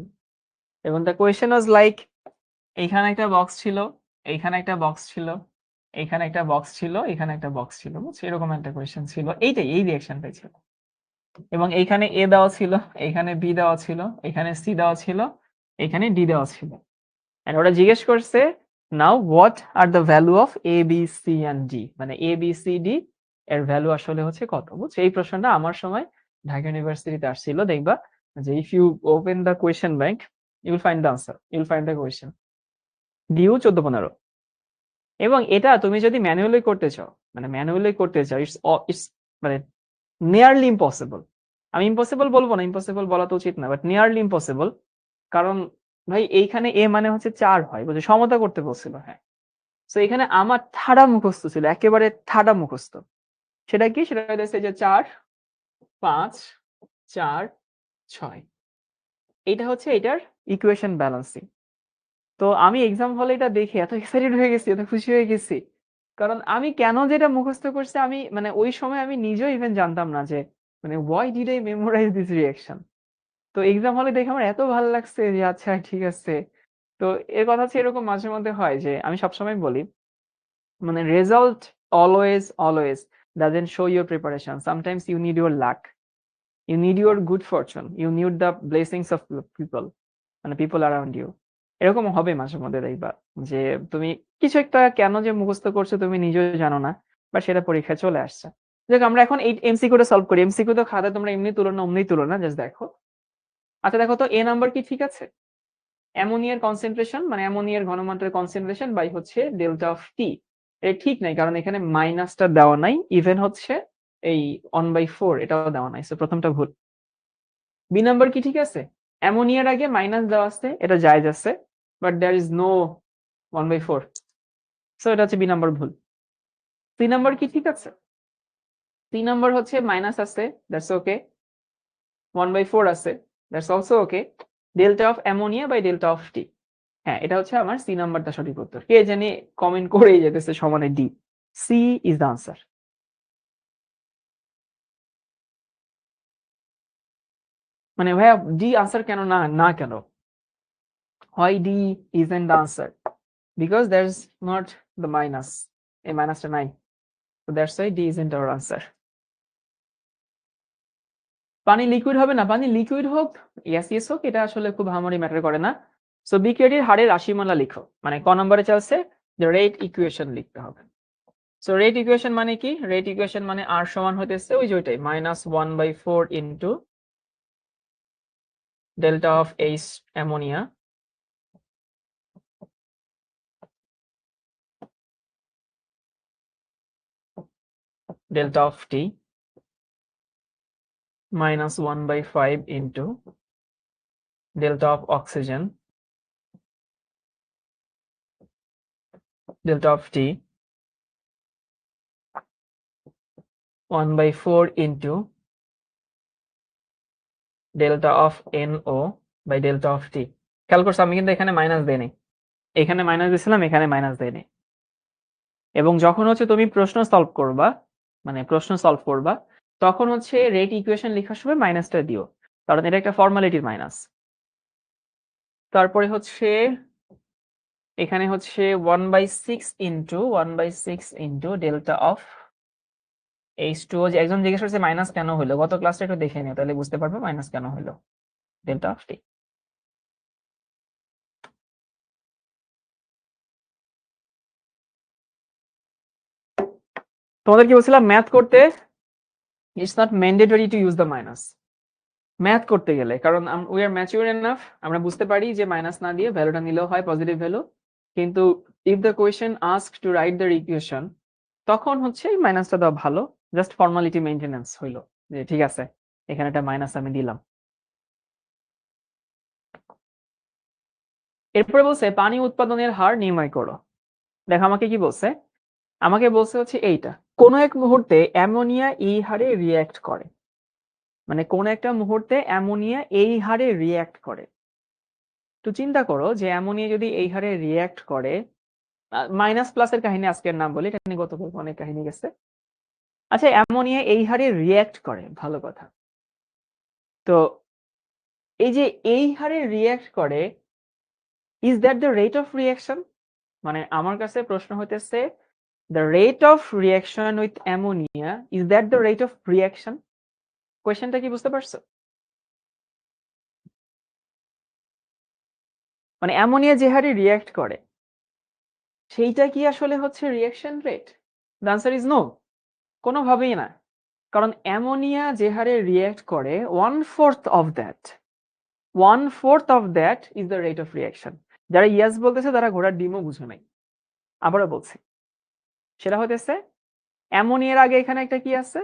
এবং দ্য কোয়েশ্চেন ওয়াজ লাইক, এইখানে একটা বক্স ছিল, এইখানে একটা বক্স ছিল, এইখানে একটা বক্স ছিল, এখানে একটা বক্স ছিল, বুঝছো? এরকম একটা কোয়েশ্চেন ছিল, এইটাই, এই রিঅ্যাকশনটাই ছিল। এবং এইখানে এ দেওয়া ছিল, এইখানে বি দেওয়া ছিল, এখানে সি দেওয়া ছিল, এখানে ডি দেওয়া ছিল। এন্ড ওরা জিজ্ঞেস করছে now what are the value of A B C and D, মানে এ বি সি ডি এর ভ্যালু আসলে হচ্ছে কত, বুঝছো? এই প্রশ্নটা আমার সময় ঢাকা ইউনিভার্সিটিতে আসছিল। দেখবা যে if you open the question bank you will find the answer, you will find the question. DU 14-15। এবং এটা তুমি যদি ম্যানুয়ালি করতে চাও, ইটস মানে নিয়ারলি ইম্পসিবল। আমি ইম্পসিবল বলবো না, ইম্পসিবল বলা তো উচিত না, বাট নিয়ারলি ইম্পসিবল। কারণ ভাই এইখানে এ মানে হচ্ছে 4 হয়, বুঝছো, সমতা করতে বলছিল, হ্যাঁ। সো এখানে আমার ঠাডা মুখস্থ ছিল, একেবারে ঠাডা মুখস্থ। সেটা কি? সেটা হচ্ছে যে 4, 5, 4, 6। এইটা হচ্ছে এটার ইকুয়েশন ব্যালেন্সিং। তো আমি এক্সাম হলে এটা দেখে এত এক্সাইটেড হয়ে গেছি, এত খুশি হয়ে গেছি। কারণ আমি কেন যেটা মুখস্থ করছি, আমি মানে ওই সময় আমি নিজেও ইভেন জানতাম না যে মানে why did I memorize this reaction। তো এক্সাম হলে দেখে আমার এত ভালো লাগছে যে আচ্ছা ঠিক আছে। তো এর কথা হচ্ছে এরকম মাঝে মধ্যে হয় যে আমি সবসময় বলি, মানে result always doesn't show your preparation. Sometimes you need your luck, you need your good fortune, you need the blessings of people, মানে people around you। এরকম হবে মাঝে মধ্যে, দেখবা যে তুমি কিছু একটা কেন যে মুখস্থ করছো তুমি নিজেও জানো না, বা সেটা পরীক্ষায় চলে আসছে। দেখ আমরা এখন এই এমসিকিউটা সলভ করি। এমসিকিউ তো খাতা তোমরা এমনি তুলো না, অমনি তুলো না, জাস্ট দেখো। আচ্ছা দেখো তো, এ নাম্বার কি ঠিক আছে? অ্যামোনিয়ার কনসেন্ট্রেশন, মানে অ্যামোনিয়ার ঘনমাত্রার কনসেন্ট্রেশন বাই হচ্ছে ডেল্টা অফ টি। এটা ঠিক নাই, কারণ এখানে মাইনাসটা দেওয়া নাই, ইভেন হচ্ছে এই 1/4 এটাও দেওয়া নাই, সো প্রথমটা ভুল। বি নাম্বার কি ঠিক আছে? অ্যামোনিয়ার আগে মাইনাস দেওয়া আছে, এটা জায়েজ আছে, but there is no 1/4, so এটা হচ্ছে বি নাম্বার ভুল। সি নাম্বার কি ঠিক আছে? সি নাম্বার হচ্ছে মাইনাস আছে, দ্যাটস ওকে। 1/4 আছে, that's also okay. Delta of ammonia by delta of T. হ্যাঁ, এটা হচ্ছে আমার সি নাম্বারটা সঠিক উত্তর। কে জানি কমেন্ট করেই যেতেছে সমানে D. C is the answer. মানে ভাইয়া ডি আনসার কেন না, না কেন? Why D isn't the answer? Because there is not the minus, এই মাইনাসটা নাই, so that's why D isn't our answer। পানি লিকুইড হবে না, পানি লিকুইড হোক গ্যাসিয়াস হোক, এটা আসলে খুব হামারি ম্যাটার করে না। সো বিক্রিয়াটির হারের রাশিমালা লিখো, মানে ক নম্বরে চাইছে যে রেট ইকুয়েশন লিখতে হবে। সো রেট ইকুয়েশন মানে কি? রেট ইকুয়েশন মানে আর সমান হইতেছে ওই যে ওইটাই, -1/4 into delta of H ammonia delta of T -1/5 into delta of oxygen delta of T 1/4 into delta of NO by delta of T. খেয়াল করছো আমি কিন্তু এখানে মাইনাস দেইনি, এখানে মাইনাস দিয়েছিলাম, এখানে মাইনাস দেইনি। এবং যখন হচ্ছে তুমি প্রশ্ন সলভ করবা, মানে প্রশ্ন সলভ করবা, তখন হচ্ছে রেট ইকুয়েশন লেখার সময় মাইনাসটা দিও, কারণ এটা একটা ফর্মালিটির মাইনাস। তারপরে হচ্ছে এখানে হচ্ছে 1/6 ইন্টু ডেল্টা অফ H2O। যে একজন জিজ্ঞেস করছে মাইনাস কেন হলো, গত ক্লাসটা একটু দেখে নিও, তাহলে বুঝতে পারবে মাইনাস কেন হলো, ডেল্টা অফ টি। তোমাদের কি বলছিলাম, ম্যাথ করতে it's not mandatory to use the minus. Math করতে গেলে, কারণ উই আর ম্যাচিউর এনাফ, আমরা বুঝতে পারি যে মাইনাস না দিয়ে ভ্যালুটা নিলেও হয় পজিটিভ ভ্যালু। কিন্তু if the question ask two write the equation, তখন হচ্ছে মাইনাসটা দেওয়া ভালো, জাস্ট ফর্মালিটি মেইনটেনেন্স হইলো, যে ঠিক আছে এখানে একটা মাইনাস আমি দিলাম। এরপরে বলছে পানি উৎপাদনের হার নির্ণয় করো। দেখো আমাকে কি বলছে, আমাকে বলছে হচ্ছে এইটা, কোন এক মুহূর্তে অ্যামোনিয়া এই হারে রিয়্যাক্ট করে, মানে কোন একটা মুহূর্তে অ্যামোনিয়া এই হারে রিয়্যাক্ট করে। তো চিন্তা করো যে অ্যামোনিয়া যদি এই হারে রিয়্যাক্ট করে, মাইনাস প্লাসের কাহিনী আজকের নাম বলি, এটা নিয়ে গত অনেক কাহিনী গেছে। আচ্ছা অ্যামোনিয়া এই হারে রিয়্যাক্ট করে, ভালো কথা। তো এই যে এই হারে রিয়্যাক্ট করে, is that the rate of reaction? মানে আমার কাছে প্রশ্ন হইতেছে, the rate of reaction with ammonia, is that the rate of reaction? কোয়েশ্চেনটা কি বুঝতে পারছো? মানে অ্যামোনিয়া যে হারে রিয়্যাক্ট করে, সেইটা কি আসলে হচ্ছে reaction rate? The answer is no, কোনোভাবেই না। কারণ অ্যামোনিয়া যে হারে রিয়্যাক্ট করে, 1/4 of that is the rate of reaction. যারা ইয়াস বলতেছে তারা ঘোড়ার ডিমও বুঝে নাই। আবারও বলছি, সেটা হইতেছে অ্যামোনিয়ার আগে এখানে একটা কি আছে?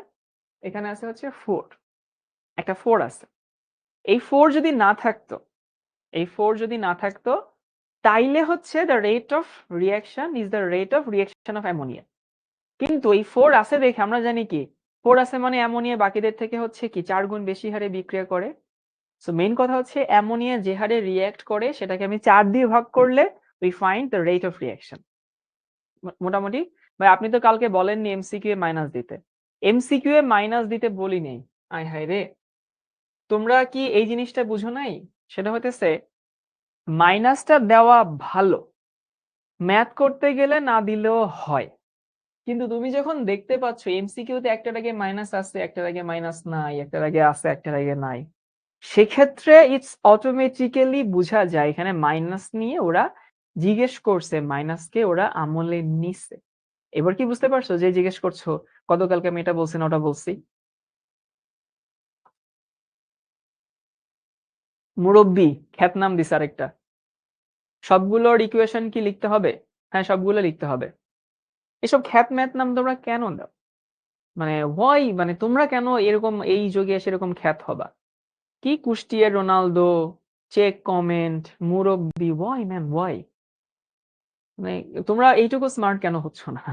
এখানে আছে হচ্ছে 4, একটা 4 আছে। এই 4 যদি না থাকতো, এই 4 যদি না থাকতো, তাইলে হচ্ছে the rate of reaction is the rate of reaction of ammonia. কিন্তু এই 4 আছে দেখে আমরা জানি কি 4 আছে মানে অ্যামোনিয়া বাকিদের থেকে হচ্ছে কি 4 গুণ বেশি হারে বিক্রিয়া করে। সো মেইন কথা হচ্ছে অ্যামোনিয়া যে হারে রিঅ্যাক্ট করে সেটাকে আমি 4 দিয়ে ভাগ করলে we find the rate of reaction. মোটামুটি ভাই আপনি তো কালকে বলেননি এমসিকিউ এ মাইনাস দিতে। এমসিকিউ এ মাইনাস দিতে বলি নাই। আয় হায় রে! তোমরা কি এই জিনিসটা বুঝো নাই? সেটা হইতেছে মাইনাসটা দেওয়া ভালো। ম্যাথ করতে গেলে না দিলেও হয়। কিন্তু তুমি যখন দেখতে পাচ্ছ এমসিকিউতে একটার আগে মাইনাস আছে, একটার আগে মাইনাস নাই, একটার আগে আছে, একটার আগে নাই, সেক্ষেত্রে ইটস অটোমেটিক্যালি বোঝা যায় এখানে মাইনাস নিয়ে ওরা জিজ্ঞেস করছে, মাইনাসকে ওরা আমলে নিছে। এবার কি বুঝতে পারছো যে জিজ্ঞেস করছো গতকালকে আমি এটা বলছি না ওটা বলছি? মুরব্বি খ্যাত নাম দিছে আরেকটা। সবগুলোর ইকুয়েশন কি লিখতে হবে? হ্যাঁ, সবগুলো লিখতে হবে। এসব খ্যাত ম্যাথ নাম তোমরা কেন দাও? মানে ওয়াই, মানে তোমরা কেন এরকম এই যুগে এসে এরকম খ্যাত হবা? কি কুষ্টিয়ার রোনালদো, চেক কমেন্ট, মুরব্বি, ওয়াই ম্যান ওয়াই? মানে তোমরা এইটুকু স্মার্ট কেন হচ্ছ না?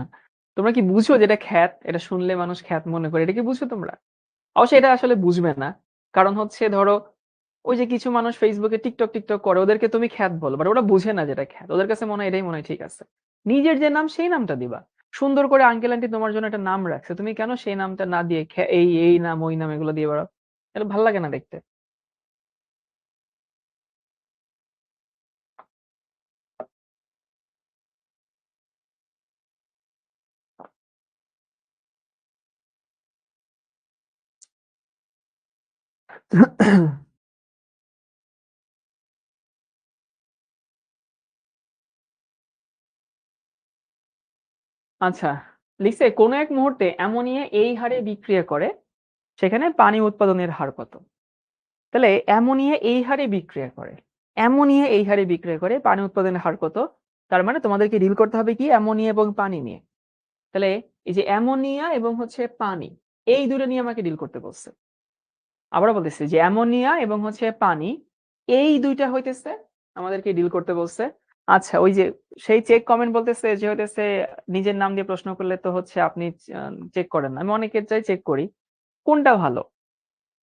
তোমরা কি বুঝো যেটা খ্যাত, এটা শুনলে মানুষ খ্যাত মনে করে, এটা কি বুঝো তোমরা? অবশ্যই এটা আসলে বুঝবে না। কারণ হচ্ছে ধরো ওই যে কিছু মানুষ ফেসবুকে টিকটক করে ওদেরকে তুমি খ্যাত বলো, বাট ওরা বুঝে না যেটা খ্যাত। ওদের কাছে মনে হয় এটাই মনে হয় ঠিক আছে। নিজের যে নাম সেই নামটা দিবা। সুন্দর করে আঙ্কেল আন্টি তোমার জন্য একটা নাম রাখছে, তুমি কেন সেই নামটা না দিয়ে এই এই নাম ওই নাম এগুলো দিয়ে বেড়াও? এটা ভালো লাগে না দেখতে। আচ্ছা, লিখছে কোন এক মুহূর্তে অ্যামোনিয়া এই হারে বিক্রিয়া করে সেখানে পানি উৎপাদনের হার কত? তাহলে অ্যামোনিয়া এই হারে বিক্রিয়া করে, অ্যামোনিয়া এই হারে বিক্রিয়া করে পানি উৎপাদনের হার কত? তার মানে তোমাদেরকে ডিল করতে হবে কি অ্যামোনিয়া এবং পানি নিয়ে। তাহলে এই যে অ্যামোনিয়া এবং হচ্ছে পানি, এই দুটো নিয়ে আমাকে ডিল করতে বলছে। আবারও বলতেছি যে অ্যামোনিয়া এবং হচ্ছে পানি, এই দুইটা হইতেছে আমাদেরকে ডিল করতে বলছে। আচ্ছা, ওই যে সেই চেক কমেন্ট বলতেছে যে হইতেছে নিজের নাম দিয়ে প্রশ্ন করলে তো হচ্ছে আপনি চেক করেন না। আমি অনেকের চাই চেক করি। কোনটা ভালো?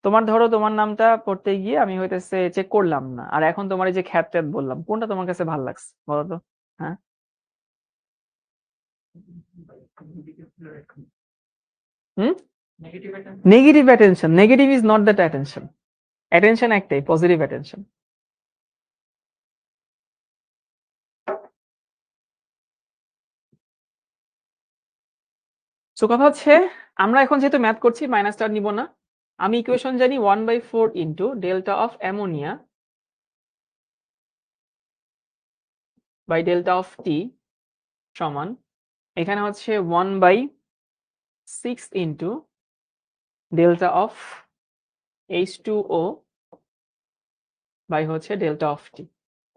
তোমার ধরো তোমার নামটা পড়তে গিয়ে আমি হইতেছে চেক করলাম না, আর এখন তোমার এই যে খ্যাত ট্যাত বললাম, কোনটা তোমার কাছে ভালো লাগছে বলো তো? হ্যাঁ, হুম, negative attention. Negative is not that attention. Attention একটাই, পজিটিভ অ্যাটেনশন। সো কথা হচ্ছে আমরা এখন যেহেতু ম্যাথ করছি মাইনাসটা আর নিব না। আমি ইকুয়েশন জানি 1/4 into delta of ammonia by delta of T সমান এখানে হচ্ছে 1/6 into delta of H2O by হচ্ছে ডেল্টা অফ টি।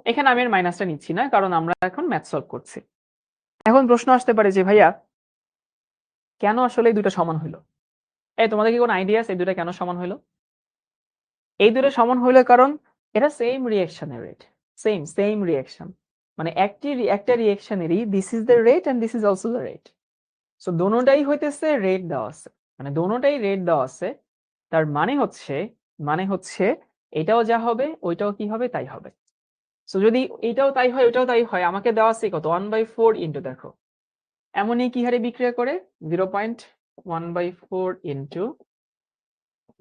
এখানে আমি এর মাইনাসটা নিচ্ছি না কারণ আমরা এখন ম্যাথ সলভ করছি। এখন প্রশ্ন আসতে পারে যে ভাইয়া কেন আসলে এই দুটো সমান হইলো? তোমাদের কি কোনো আইডিয়া আছে এই দুটো কেন সমান হইলো? এই দুটো সমান হইলো কারণ এটা সেম রিঅ্যাকশনের রেট, সেম রিঅ্যাকশন। মানে একটা রিঅ্যাকশনেরই this is the rate and this is also the rate. So দোনোটাই হইতেছে রেট দেওয়া আছে, মানে দোনোটাই রেট দেওয়া আছে। তার মানে হচ্ছে এটাও যা হবে ওইটাও কি হবে তাই হবে। সো যদি এটাও তাই হয় ওইটাও তাই হয়, আমাকে দেওয়া আছে কত 1/4 ইন্টু, দেখো এমনই কি হারে বিক্রিয়া করে 0.1/4 ইন্টু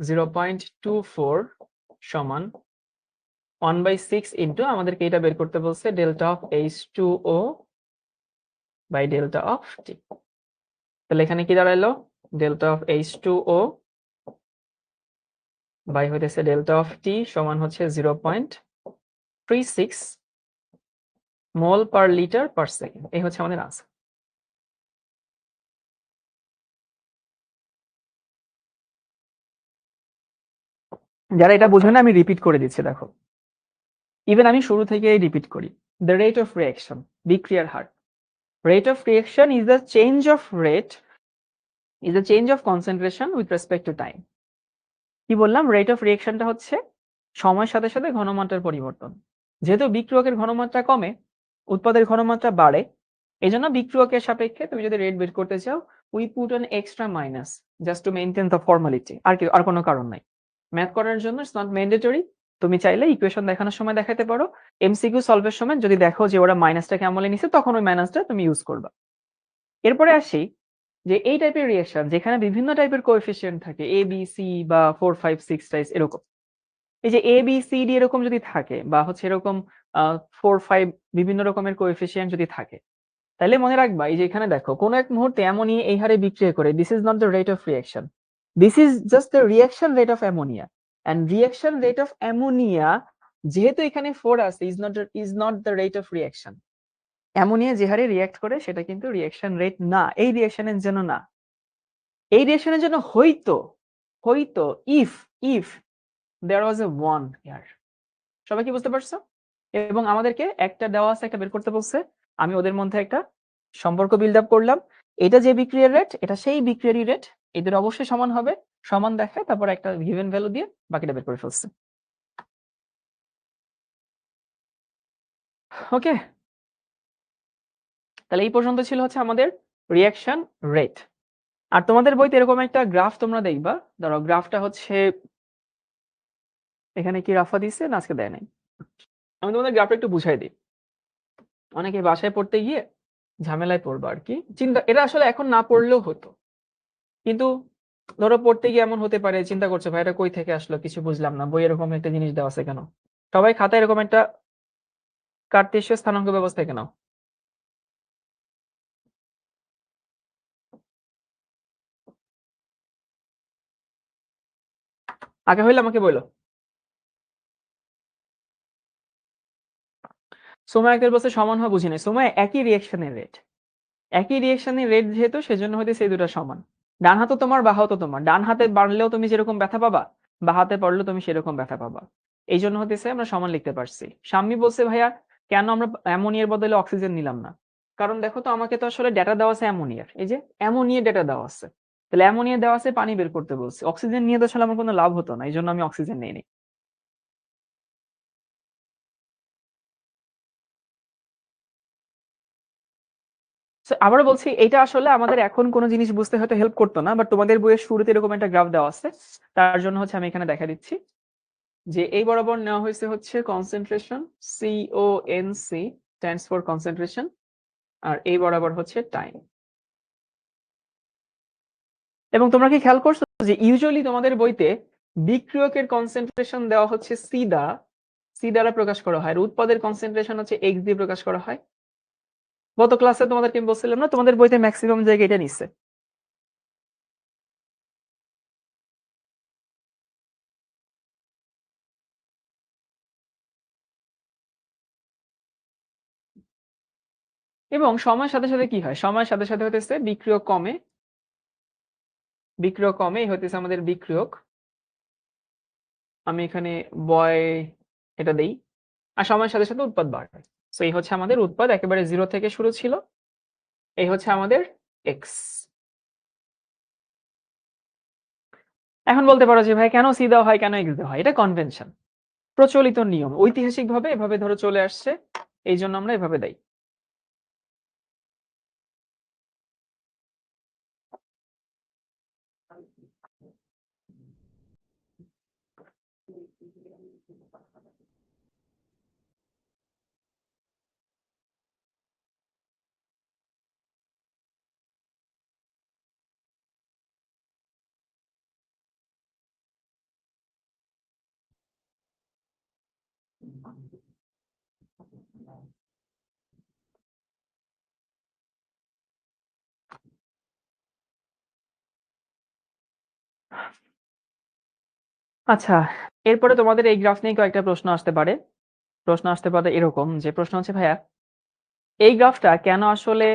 0.24 সমান 1/6 ইন্টু আমাদেরকে এটা বের করতে বলছে delta of H2O by delta of T. তাহলে এখানে কি দাঁড়াইলো ডেল্টা অফ H2O বাই হইতেছে ডেল্টা অফ টি সমান হচ্ছে 0.36 মোল পার লিটার পার সেকেন্ড। এই হচ্ছে আমাদের আনসার। যারা এটা বুঝবে না আমি রিপিট করে দিচ্ছি, দেখো ইভেন আমি শুরু থেকেই রিপিট করি। দ্য রেট অফ রিঅ্যাকশন, বিক্রিয়ার হার। Rate of reaction is the change of concentration with respect to time. কি বললাম? রেট অফ রিঅ্যাকশনটা হচ্ছে সময়ের সাথে সাথে ঘনমাত্রার পরিবর্তন। যেহেতু বিক্রিয়কের ঘনমাত্রা কমে, উৎপাদের ঘনমাত্রা বাড়ে। এজন্য বিক্রিয়কের সাপেক্ষে তুমি যদি রেট বের করতে চাও, we put an extra minus just to maintain the formality. আর কোনো কারণ নাই। ম্যাথ করার জন্য it's not mandatory. তুমি চাইলে ইকুয়েশন দেখানোর সময় দেখাতে পারো। এমসিকিউ সলভের সময় যদি দেখো যে ওরা মাইনাসটাকে আমলে নিছে, তখন ওই মাইনাসটা তুমি ইউজ করবা। এরপরে আসি যে এই টাইপের রিঅ্যাকশন যেখানে বিভিন্ন টাইপের কোএফিসিয়েন্ট থাকে এ বি সি বা 4 5 6 টাইপস এরকম। এই যে এ বি সি ডি এরকম যদি থাকে বা হচ্ছে এরকম 4 5 বিভিন্ন রকমের কোএফিসিয়েন্ট যদি থাকে, তাহলে মনে রাখবা এই যে এখানে দেখো কোন এক মুহূর্তে অ্যামোনিয়া এই হারে বিক্রিয়া করে, this is not the rate of reaction, this is just the reaction rate of ammonia. And reaction rate of ammonia যেহেতু এখানে 4 আছে, is not the rate of reaction. Ammonia যে হারে রিঅ্যাক্ট করে সেটা কিন্তু রিঅ্যাকশন রেট না, এই রিঅ্যাকশনের জন্য না। এই রিঅ্যাকশনের জন্য হইতো if there was A 1 here. সবাই কি বুঝতে পারছো? এবং আমাদেরকে একটা দেওয়া আছে, একটা বের করতে বলছে। আমি ওদের মধ্যে একটা সম্পর্ক বিল্ড আপ করলাম। এটা যে বিক্রিয়ার রেট, এটা সেই বিক্রিয়ারই রেট, এদের অবশ্যই সমান হবে। সমান দেখায় তারপর একটা গিভেন ভ্যালু দিয়ে বাকিটা বের করে ফেলছে। ওকে, তাহলে এই পর্যন্ত ছিল হচ্ছে আমাদের রিঅ্যাকশন রেট। আর তোমাদের বইতে এরকম একটা গ্রাফ তোমরা দেখবা, ধরো গ্রাফটা হচ্ছে এখানে কি রাফা দিছে না আজকে দেয় নাই। আমি তোমাদের গ্রাফটা একটু বুঝাই দিই, অনেকে বাসায় পড়তে গিয়ে ঝামেলায় পড়বা আর কি। চিন্তা এটা আসলে এখন না পড়লেও হতো, কিন্তু ধরো পড়তে গিয়ে এমন হতে পারে চিন্তা করছো ভাই এটা কই থেকে আসলো, কিছু বুঝলাম না, বই এরকম একটা জিনিস দেওয়া আছে কেন? সবাই খাতায় এরকম একটা কার্তেশীয় স্থানাঙ্ক ব্যবস্থা কেন? আগে হইলে আমাকে বললো। সময় একের বছর সমান হয় বুঝি নাই, সময় একই রিঅ্যাকশনের রেট যেহেতু সেজন্য হয়তো সেই দুটো সমান। ডান হাতে তোমার বা হাতে তোমার, ডান হাতে বাড়লেও তুমি যেরকম ব্যথা পাবা, বা হাতে পড়লেও তুমি সেরকম ব্যথা পাবা। এই জন্য হতেছে আমরা সমান লিখতে পারছি। শাম্মী বলছে ভাইয়া কেন আমরা অ্যামোনিয়ার বদলে অক্সিজেন নিলাম না? কারণ দেখো তো আমাকে তো আসলে ডেটা দেওয়া আছে অ্যামোনিয়ার, এই যে অ্যামোনিয়া ডেটা দেওয়া আছে, তাহলে অ্যামোনিয়া দেওয়া আছে পানি বের করতে বলছে, অক্সিজেন নিয়ে তো আসলে আমার কোনো লাভ হতো না, এই জন্য আমি অক্সিজেন নিইনি। আবারও বলছি এটা আসলে আমাদের এখন কোনো জিনিস বুঝতে হয়তো হেল্প করতো না, বাট তোমাদের বইয়ের শুরুতে এরকম একটা গ্রাফ দেওয়া আছে, তার জন্য হচ্ছে আমি এখানে দেখা দিচ্ছি যে এই বরাবর নেওয়া হয়েছে হচ্ছে concentration, CONC stands for concentration, আর এই বরাবর হচ্ছে টাইম। এবং তোমরা কি খেয়াল করছো যে ইউজুয়ালি তোমাদের বইতে বিক্রিয়কের কনসেন্ট্রেশন দেওয়া হচ্ছে সি দ্বারা প্রকাশ করা হয়, আর উৎপাদের কনসেন্ট্রেশন হচ্ছে এক্স দিয়ে প্রকাশ করা হয়। গত ক্লাসে তোমাদেরকে আমি বলছিলাম না তোমাদের বইতে ম্যাক্সিমাম জায়গায় এটা নিচ্ছে। এবং সময়ের সাথে সাথে কি হয়, সময়ের সাথে সাথে হতেছে বিক্রিয়ক কমে হতেছে আমাদের বিক্রিয়ক। আমি এখানে বয় এটা দেই, আর সময়ের সাথে সাথে উৎপাদ বাড়ে। সো এই হচ্ছে আমাদের উৎপাদ, একেবারে 0 থেকে শুরু ছিল, এই হচ্ছে আমাদের এক্স। এখন বলতে পারো যে ভাই কেন সি দেওয়া হয়, কেন এক্স দেওয়া হয়? এটা কনভেনশন, প্রচলিত নিয়ম, ঐতিহাসিকভাবে এভাবে ধরো চলে আসছে, এই জন্য আমরা এভাবে দেই। আচ্ছা, এরপরে তোমাদের এই গ্রাফ নিয়ে কয়েকটা প্রশ্ন আসতে পারে এরকম যে প্রশ্ন হচ্ছে ভাইয়া এই গ্রাফটা কেন আসলে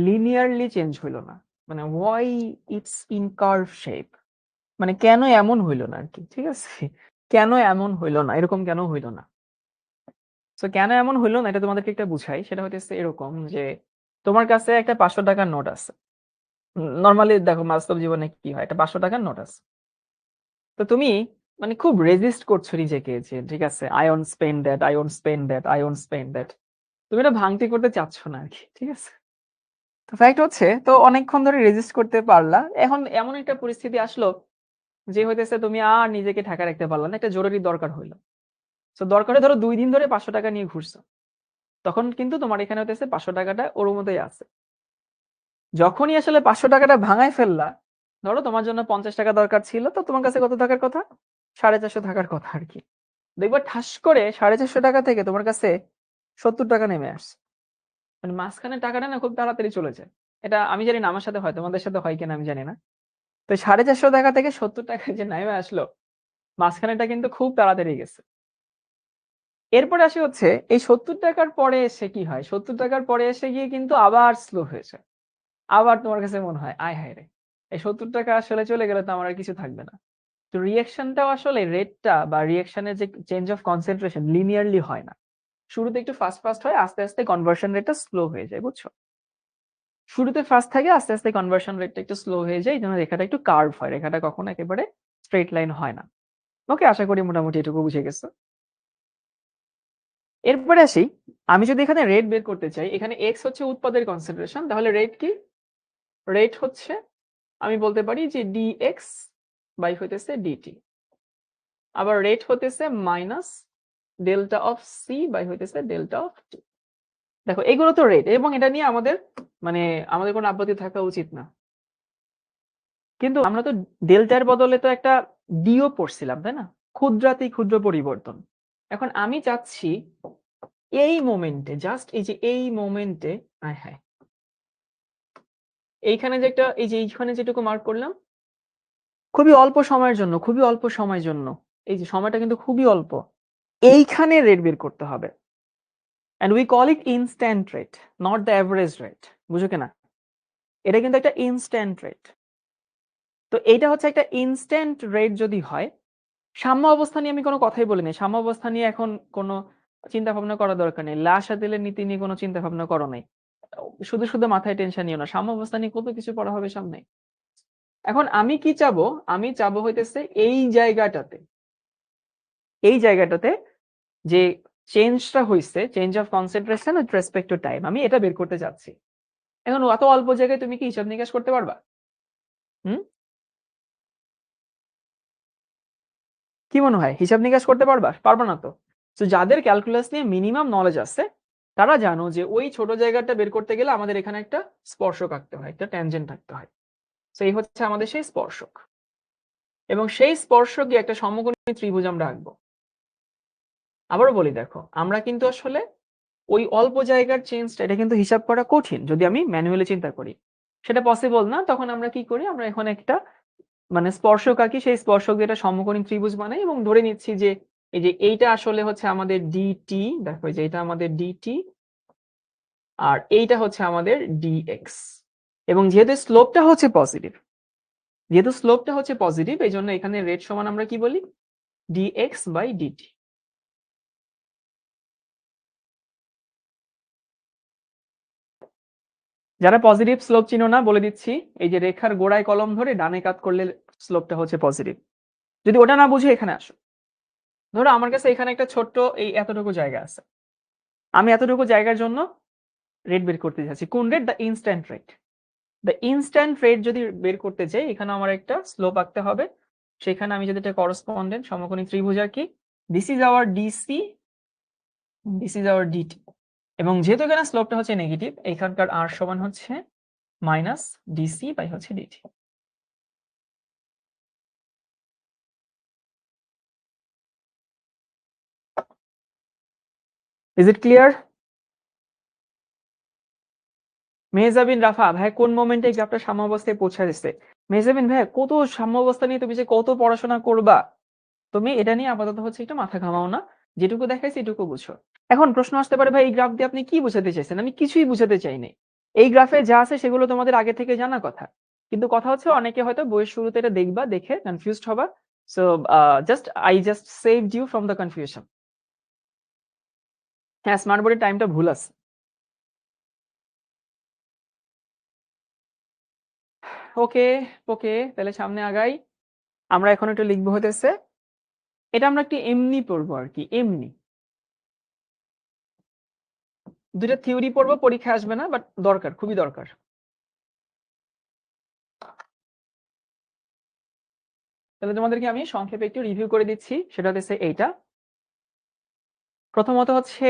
লিনিয়ারলি চেঞ্জ হইলো না, মানে why it's in curve shape, মানে কেন এমন হইলো না আর কি, ঠিক আছে? কেন এমন হইলো না, এরকম কেন হইলো না? তো কেন এমন হইলো না এটা তোমাদেরকে একটা বুঝাই, সেটা হইতেছে এরকম যে তোমার কাছে একটা 500 টাকার নোট আছে। নরমালি দেখো বাস্তব জীবনে কি হয়, একটা 500 টাকার নোট আছে। তো তুমি মানে খুব রেজিস্ট করছো নিজেকে যে ঠিক আছে, I won't spend that, I won't spend that, I won't spend that. তুমি এটা ভাঙতি করতে চাচ্ছ না আরকি। ঠিক আছে? তো ফ্যাক্ট হচ্ছে, তো অনেকক্ষণ ধরে রেজিস্ট করতে পারলা। এখন এমন একটা পরিস্থিতি আসলো যে হইতেছে তুমি আর নিজেকে ঠেকায় রাখতে পারলা না। একটা জরুরি দরকার হইলো। সো দরকারে ধরো 2 দিন ধরে 500 টাকা নিয়ে ঘুরছো। তখন কিন্তু তোমার এখানে হইতেছে 500 টাকাটা ওর মতোই আছে। যখনই আসলে 500 টাকাটা ভাঙায় ফেললা, ধরো তোমার জন্য 50 টাকা দরকার ছিল, তো তোমার কাছে কত থাকার কথা? 450 থাকার কথা আরকি। দেখবা ঠাস করে 450 টাকা থেকে তোমার কাছে 70 টাকা নেমে আসছে। মানে মাঝখানে টাকাটা না খুব তাড়াতাড়ি চলে যায়। এটা আমি জানি না, আমার সাথে হয়, তোমাদের সাথে হয় কিনা আমি জানি না। তো 450 টাকা থেকে 70 টাকা যে নেমে আসলো, মাঝখানেটা কিন্তু খুব তাড়াতাড়ি গেছে। এরপরে আসি হচ্ছে এই 70 টাকার পরে এসে কি হয়? 70 টাকার পরে এসে গিয়ে কিন্তু আবার স্লো হয়ে যায়। আবার তোমার কাছে মনে হয়, আয় হায় রে! এই 70 টাকা আসলে চলে গেলে তো আমার আর কিছু থাকবে না। তো রিঅ্যাকশনটাও আসলে রেটটা বা রিঅ্যাকশনের যে চেঞ্জ অফ কনসেন্ট্রেশন লিনিয়ারলি হয় না। শুরুতে একটু ফাস্ট হয়, আস্তে আস্তে কনভার্সন রেটটা স্লো হয়ে যায়, বুঝছো? শুরুতে ফাস্ট থাকে, আস্তে আস্তে কনভার্সন রেটটা একটু স্লো হয়ে যায়। এইজন্য রেখাটা একটু কার্ভ হয়। রেখাটা কখনো একেবারে স্ট্রেইট লাইন হয় না। ওকে, আশা করি মোটামুটি এটুকু বুঝে গেছো। এরপরে আসি, আমি যদি এখানে রেট বের করতে চাই, এখানে এক্স হচ্ছে উৎপাদের কনসেন্ট্রেশন, তাহলে রেট কি? রেট হচ্ছে, আমি বলতে পারি যে ডিএক্স বাই হইতেছে ডিটি। আবার রেট হইতেছে minus delta of C by হইতেছে ডেল্টা অফ টি। দেখো এগুলো তো রেট, এবং এটা নিয়ে আমাদের মানে আমাদের কোনো আপত্তি থাকা উচিত না। কিন্তু আমরা তো ডেল্টার বদলে তো একটা ডিও পড়ছিলাম, তাই না? ক্ষুদ্রাতি ক্ষুদ্র পরিবর্তন। এখন আমি চাচ্ছি এই মোমেন্টে, জাস্ট এই যে এই মোমেন্টে, আয় হায়, এইখানে যে একটা, এই যে এইখানে যেটুকু মার্ক করলাম, খুবই অল্প সময়ের জন্য, খুবই অল্প সময়ের জন্য, এই যে সময়টা কিন্তু খুবই অল্প, এইখানে রেট বের করতে হবে। and we call it instant rate, not the average rate. বুঝো কিনা? এটা কিন্তু একটা ইনস্ট্যান্ট রেট। তো এইটা হচ্ছে একটা ইনস্ট্যান্ট রেট যদি হয়, সাম্য অবস্থা নিয়ে আমি কোনো কথাই বলিনি। সাম্য অবস্থা নিয়ে এখন কোনো চিন্তা ভাবনা করার দরকার নেই। লা-শাতিলের নীতি নিয়ে কোনো চিন্তা ভাবনা করো নাই। শুধু শুধু মাথায় টেনশন নিও না। সাম্য অবস্থা নিয়ে কত কিছু পড়া হবে সামনে। এখন আমি কি চাবো? আমি চাবো হইতেছে এই জায়গাটাতে, এই জায়গাটাতে যে চেঞ্জটা হইছে, change of concentration with respect to time, আমি এটা বের করতে চাচ্ছি। এখন অত অল্প জায়গায় তুমি কি হিসাব নিকাশ করতে পারবা? হুম? কি মনে হয়, হিসাব নিকাশ করতে পারবা? পারবা না তো। তো যাদের ক্যালকুলাস নিয়ে মিনিমাম নলেজ আছে, তারা জানো যে ওই ছোট জায়গাটা বের করতে গেলে আমাদের এখানে একটা স্পর্শক আঁকতে হয়, একটা ট্যানজেন্ট থাকতে হয়। তো এই হচ্ছে আমাদের সেই স্পর্শক, এবং সেই স্পর্শকে একটা সমকোণী ত্রিভুজ আমরা আঁকবো। আবারও বলি, দেখো আমরা কিন্তু আসলে ওই অল্প জায়গার চেঞ্জটা, এটা কিন্তু হিসাব করা কঠিন যদি আমি ম্যানুয়ালি চিন্তা করি। সেটা পসিবল না। তখন আমরা কি করি, আমরা এখন একটা মানে স্পর্শক আঁকি, সেই স্পর্শক দিয়ে একটা সমকোণী ত্রিভুজ বানাই এবং ধরে নিচ্ছি যে এই যে এইটা আসলে হচ্ছে আমাদের ডিটি, দেখো এই যে এটা আমাদের ডিটি, আর এইটা হচ্ছে আমাদের ডিএক্স। এবং যেহেতু স্লোপটা হচ্ছে পজিটিভ, যেহেতু স্লোপটা হচ্ছে পজিটিভ, এই জন্য এখানে রেট সমান আমরা কি বলি? D X by D T. যারা পজিটিভ স্লোপ চিনো না, বলে দিচ্ছি, এই যে রেখার গোড়ায় কলম ধরে ডানে কাত করলে স্লোপটা হচ্ছে পজিটিভ। যদি ওটা না বুঝে এখানে আসো, ধরো আমার কাছে এখানে একটা ছোট্ট এই এতটুকু জায়গা আছে, আমি এতটুকু জায়গার জন্য রেট বের করতে চাচ্ছি। কোন rate? The instant rate. The instant rate যদি বের করতে চাই, এখানে আমার একটা স্লোপ আঁকতে হবে। সেখানে আমি যদি একটা করসপন্ডেন্ট সমকোণী ত্রিভুজ আঁকি, this is our D C, this is our D T. এবং যেহেতু এখানে স্লোপটা হচ্ছে নেগেটিভ, এখানকার আর সমান হচ্ছে মাইনাস ডিসি বাই হচ্ছে DT. Is it clear? Mehjabin Rafa ভাই, কোন মোমেন্টে গ্রাফটা সাম্যাবস্থায় পৌঁছে দিচ্ছে? মেহজাবিন ভাই, কত সাম্যাবস্থা নিয়ে তুমি যে কত পড়াশোনা করবা, তুমি এটা নিয়ে আপাতত হচ্ছে একটু মাথা ঘামাও না। যেটুকু দেখাইছি এটুকু বুঝো। এখন প্রশ্ন আসতে পারে, ভাই এই গ্রাফ দিয়ে আপনি কি বুঝাতে চাইছেন? আমি কিছুই বুঝাতে চাইনি। এই গ্রাফে যা আছে সেগুলো তোমাদের আগে থেকে জানা কথা। কিন্তু কথা হচ্ছে, অনেকে হয়তো বইয়ের শুরুতে এটা দেখবা, দেখে কনফিউজড হবা। So just saved you from the confusion. হ্যাঁ, স্মার্ট বোর্ডের টাইমটা ভুল আছে। ওকে ওকে, তাহলে সামনে আগাই। আমরা এখন একটু লিখবো হতেছে, এটা আমরা একটু এমনি পড়বো আর কি, এমনি দুইটা থিওরি পড়বো, পরীক্ষা আসবে না, বাট দরকার, খুবই দরকার। তাহলে তোমাদেরকে আমি সংক্ষেপে একটু রিভিউ করে দিচ্ছি, সেটা হচ্ছে এইটা। প্রথমত হচ্ছে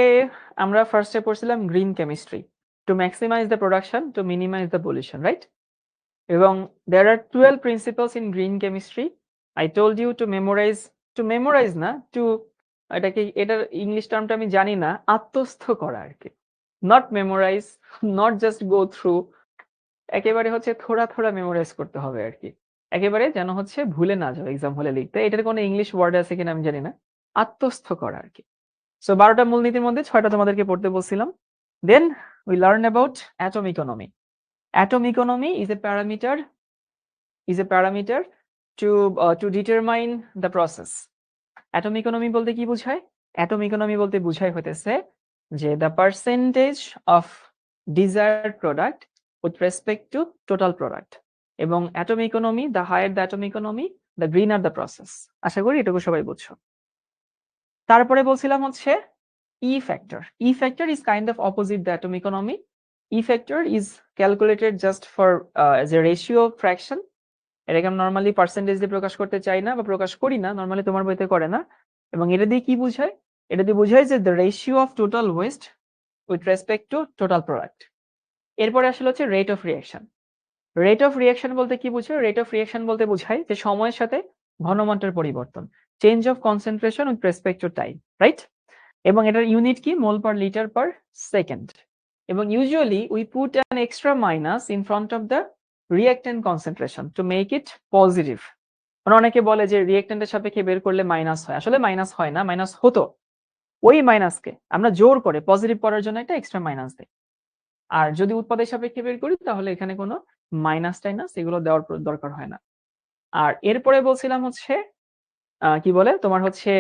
আমরা ফার্স্টে পড়ছিলাম green chemistry, to maximize the production, to minimize the pollution, right? এবং there are 12 principles in green chemistry. I told you to memorize না, to এটাকে, এটার ইংলিশ টার্মটা আমি জানি না, আত্মস্থ করা আর কি, not memorize, not just go through, একেবারে হচ্ছে থোড়া থোড়া মেমোরাইজ করতে হবে আর কি, একেবারে যেন হচ্ছে ভুলে না যাও এক্সাম হলে লিখতে। এটার কোনো ইংলিশ ওয়ার্ড আছে কিনা আমি জানি না, আত্মস্থ করা আর কি। সো 12টা মূলনীতির মধ্যে 6টা তোমাদেরকে পড়তে বলছিলাম। Then we learn about atom economy. Atom economy is a parameter to determine the process. Atom economy বলতে কি বোঝায়? Atom economy বলতে বোঝায় হতেছে যে the percentage of desired product with respect to total product. এবং atom economy, the higher the atom economy, the greener the process. আশা করি এটুকু সবাই বুঝছো। তারপরে বলছিলাম হচ্ছে E factor. E factor is kind of opposite the atom economy. E factor is calculated just for as a ratio fraction. এটাকে আমি normally percentage দিয়ে প্রকাশ করতে চাই না বা প্রকাশ করি না, নর্মালি তোমার বইতে করে না। এবং এটা দিয়ে কি বোঝায়? এটা দিয়ে বোঝায় যে the ratio of total West with respect to total product. এরপরে আসলে হচ্ছে rate of reaction. Rate of reaction বলতে কি বোঝায়? রেট অফ রিঅ্যাকশন বলতে বোঝায় যে সময়ের সাথে ঘনমাত্রার পরিবর্তন, change of concentration with respect to time, right? এবং এটার ইউনিট কি? মোল পার লিটার পার সেকেন্ড। এবং usually we put an extra minus in front of the reactant concentration to make it positive. মানে অনেকে বলে যে রিঅ্যাক্ট্যান্টের সাপেক্ষে বের করলে মাইনাস হয়, আসলে মাইনাস হয় না, মাইনাস হতো, ওই মাইনাসকে আমরা জোর করে পজিটিভ করার জন্য একটা এক্সট্রা মাইনাস দিই। আর যদি উৎপাদের সাপেক্ষে বের করি তাহলে এখানে কোনো মাইনাস টাইনাস এগুলো দেওয়ার দরকার হয় না। আর এরপরে বলছিলাম হচ্ছে কি বলে তোমার হচ্ছে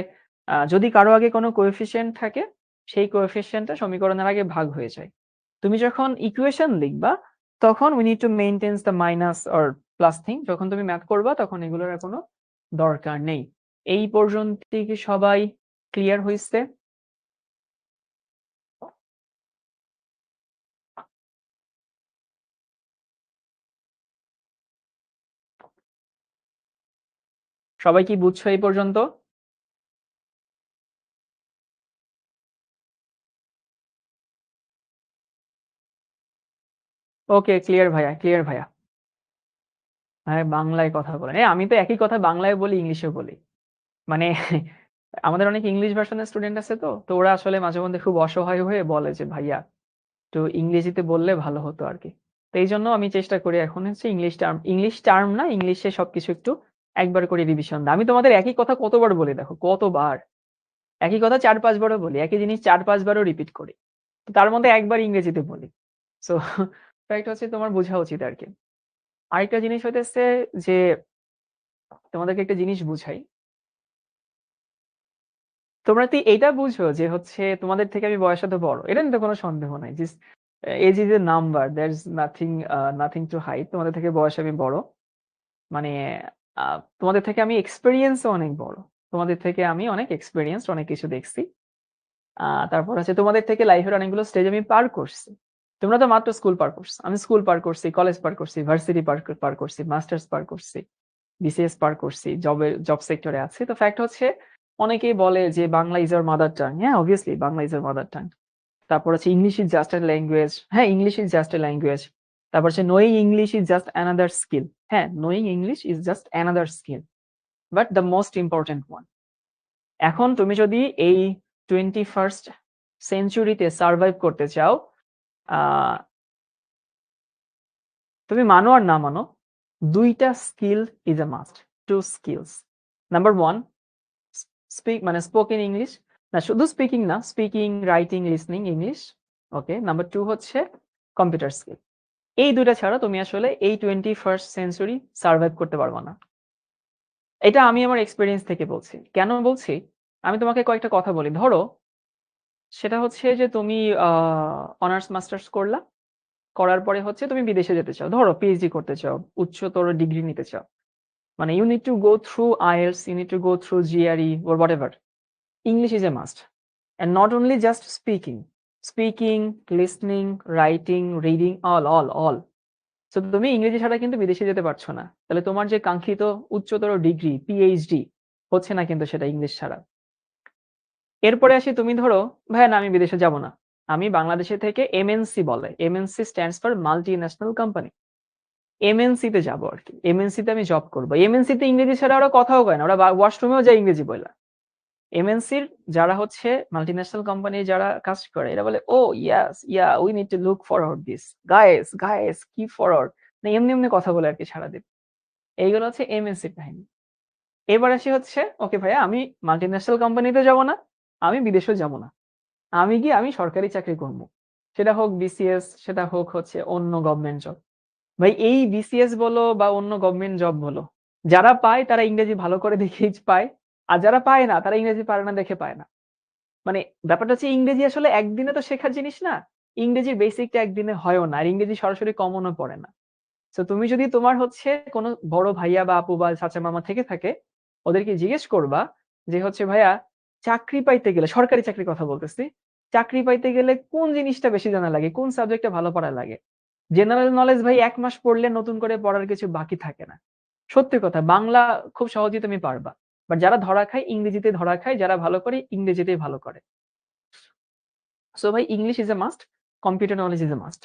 যদি কারো আগে কোনো কোএফিসিয়েন্ট থাকে, সেই কোএফিসিয়েন্টটা সমীকরণের আগে ভাগ হয়ে যায়। তুমি যখন ইকুয়েশন লিখবা তখন we need to maintain the minus or plus thing. যখন তুমি ম্যাথ করবা তখন এগুলোর আর কোনো দরকার নেই। এই পর্যন্ত কি সবাই ক্লিয়ার হইছে? সবাই কি বুঝছো এই পর্যন্ত? ওকে, ক্লিয়ার ভাইয়া, ক্লিয়ার ভাইয়া। হ্যাঁ, বাংলায় কথা বলেন। আমি তো একই কথা বাংলায় বলি, ইংলিশেও বলি। মানে আমাদের অনেক ইংলিশ ভার্সনের স্টুডেন্ট আছে, তো তো ওরা আসলে মাঝে মধ্যে খুব অসহায় হয়ে বলে যে ভাইয়া তো ইংরেজিতে বললে ভালো হতো আর কি। তো এই জন্য আমি চেষ্টা করি এখন হচ্ছে ইংলিশ টার্ম না, ইংলিশে সবকিছু একটু একবার করে রিভিশন দেয়। আমি তোমাদের একই কথা কতবার বলি দেখো, কতবার একই কথা 4-5 বারও বলি, একই জিনিস 4-5 বারও রিপিট করি, তো তার মধ্যে একবার ইংরেজিতে বলি। সো ফ্যাক্ট হচ্ছে তোমার বোঝা উচিত আর কি। আরেকটা জিনিস হইতেছে যে তোমাদেরকে একটা জিনিস বুঝাই, তোমরা তো এইটা বুঝো যে হচ্ছে তোমাদের থেকে আমি বয়সে তো বড়, এটা নিয়ে তো কোনো সন্দেহ নাই। যে age is a number, there is nothing to hide. তোমাদের থেকে বয়সে আমি বড়, মানে তোমাদের থেকে আমি এক্সপেরিয়েন্সও অনেক বড়। তোমাদের থেকে আমি অনেক এক্সপেরিয়েন্সড, অনেক কিছু দেখছি। তারপর হচ্ছে তোমাদের থেকে লাইফের অনেকগুলো স্টেজ আমি পার করছি। তোমরা তো মাত্র স্কুল পার করছো, আমি স্কুল পার করছি, কলেজ পার করছি, ভার্সিটি পার করছি, মাস্টার্স পার করছি, বিসিএস পার করছি, জব সেক্টরে আছি। তো ফ্যাক্ট হচ্ছে অনেকেই বলে যে Bangla is our mother tongue. হ্যাঁ, obviously Bangla is our mother tongue. তারপর হচ্ছে English is just a language. হ্যাঁ, English is just a language. তারপর হচ্ছে knowing English is just another skill. হ্যাঁ, knowing English is just another skill, but the most important one. এখন তুমি যদি এই 21st সেঞ্চুরিতে সার্ভাইভ করতে চাও, তুমি মানো আর না মানো, দুইটা skill is a must. Two skills. Number one, মানে স্পোকেন ইংলিশ, না শুধু স্পিকিং না, speaking, writing, listening English. Okay, number two হচ্ছে কম্পিউটার স্কিল। এই দুইটা ছাড়া তুমি আসলে এই 21st সেঞ্চুরি সার্ভাইভ করতে পারবে না। এটা আমি আমার এক্সপিরিয়েন্স থেকে বলছি। কেন বলছি? আমি তোমাকে কয়েকটা কথা বলি। ধরো সেটা হচ্ছে যে তুমি অনার্স মাস্টার্স করলা, করার পরে হচ্ছে তুমি বিদেশে যেতে চাও, ধরো পিএইচডি করতে চাও, উচ্চতর ডিগ্রি নিতে চাও, মানে you need to go through IELTS, you need to go through GRE or whatever. English is a must. And not only just speaking, listening, writing, reading, all. So তুমি ইংরেজি ছাড়া কিন্তু বিদেশে যেতে পারছো না। তাহলে তোমার যে কাঙ্ক্ষিত উচ্চতর ডিগ্রি পিএইচডি হচ্ছে না কিন্তু সেটা ইংলিশ ছাড়া। এরপরে আসি, তুমি ধরো ভাইয়া না আমি বিদেশে যাব না, আমি বাংলাদেশে থেকে এমএনসি বলে, MNC stands for multi national company, MNC তে যাবো আর কি, এমএনসি তে আমি জব করবো। এমএনসি তে ইংরেজি ছাড়া ওরা কথাও কয় না, ওরা ওয়াশরুমেও যায় ইংরেজি বলে। এমএনসির যারা হচ্ছে মাল্টিন্যাশনাল কোম্পানি যারা কাজ করে এরা বলে oh yes we need to look forward this guys কি ফরওয়ার্ড, না এমনি এমনি কথা বলে আর কি সারাদিন। এইগুলো হচ্ছে এমএনসির কাহিনী। এবার আসি হচ্ছে ওকে ভাইয়া আমি মাল্টিন্যাশনাল কোম্পানিতে যাব না, আমি বিদেশেও যাব না, আমি গিয়ে আমি সরকারি চাকরি করবো, সেটা হোক বিসিএস, সেটা হোক হচ্ছে অন্য গভর্নমেন্ট জব। ভাই এই বিসিএস বলো বা অন্য গভর্নমেন্ট জব বলো, যারা পায় তারা ইংরেজি ভালো করে দেখেই পায়, আর যারা পায় না তারা ইংরেজি পারে না দেখে পায় না। মানে ব্যাপারটা হচ্ছে ইংরেজি আসলে একদিনে তো শেখার জিনিস না, ইংরেজির বেসিকটা একদিনে হয়ও না, আর ইংরেজি সরাসরি কমনও পড়ে না। তো তুমি যদি তোমার হচ্ছে কোনো বড় ভাইয়া বা আপু বা চাচা মামা থেকে থাকে, ওদেরকে জিজ্ঞেস করবা যে হচ্ছে ভাইয়া চাকরি পাইতে গেলে, সরকারি চাকরির কথা বলতেছি, চাকরি পাইতে গেলে কোন জিনিসটা বেশি জানা লাগে, কোন সাবজেক্টটা ভালো পড়া লাগে। জেনারেল নলেজ ভাই ১ মাস পড়লে নতুন করে পড়ার কিছু বাকি থাকে না। সত্যি কথা, বাংলা খুব সহজেই তুমি পারবা। বাট যারা ধরা খায় ইংরেজিতে ধরা খায়, যারা ভালো করে ইংরেজিতেই ভালো করে। সো ভাই English is a must, computer knowledge is a must.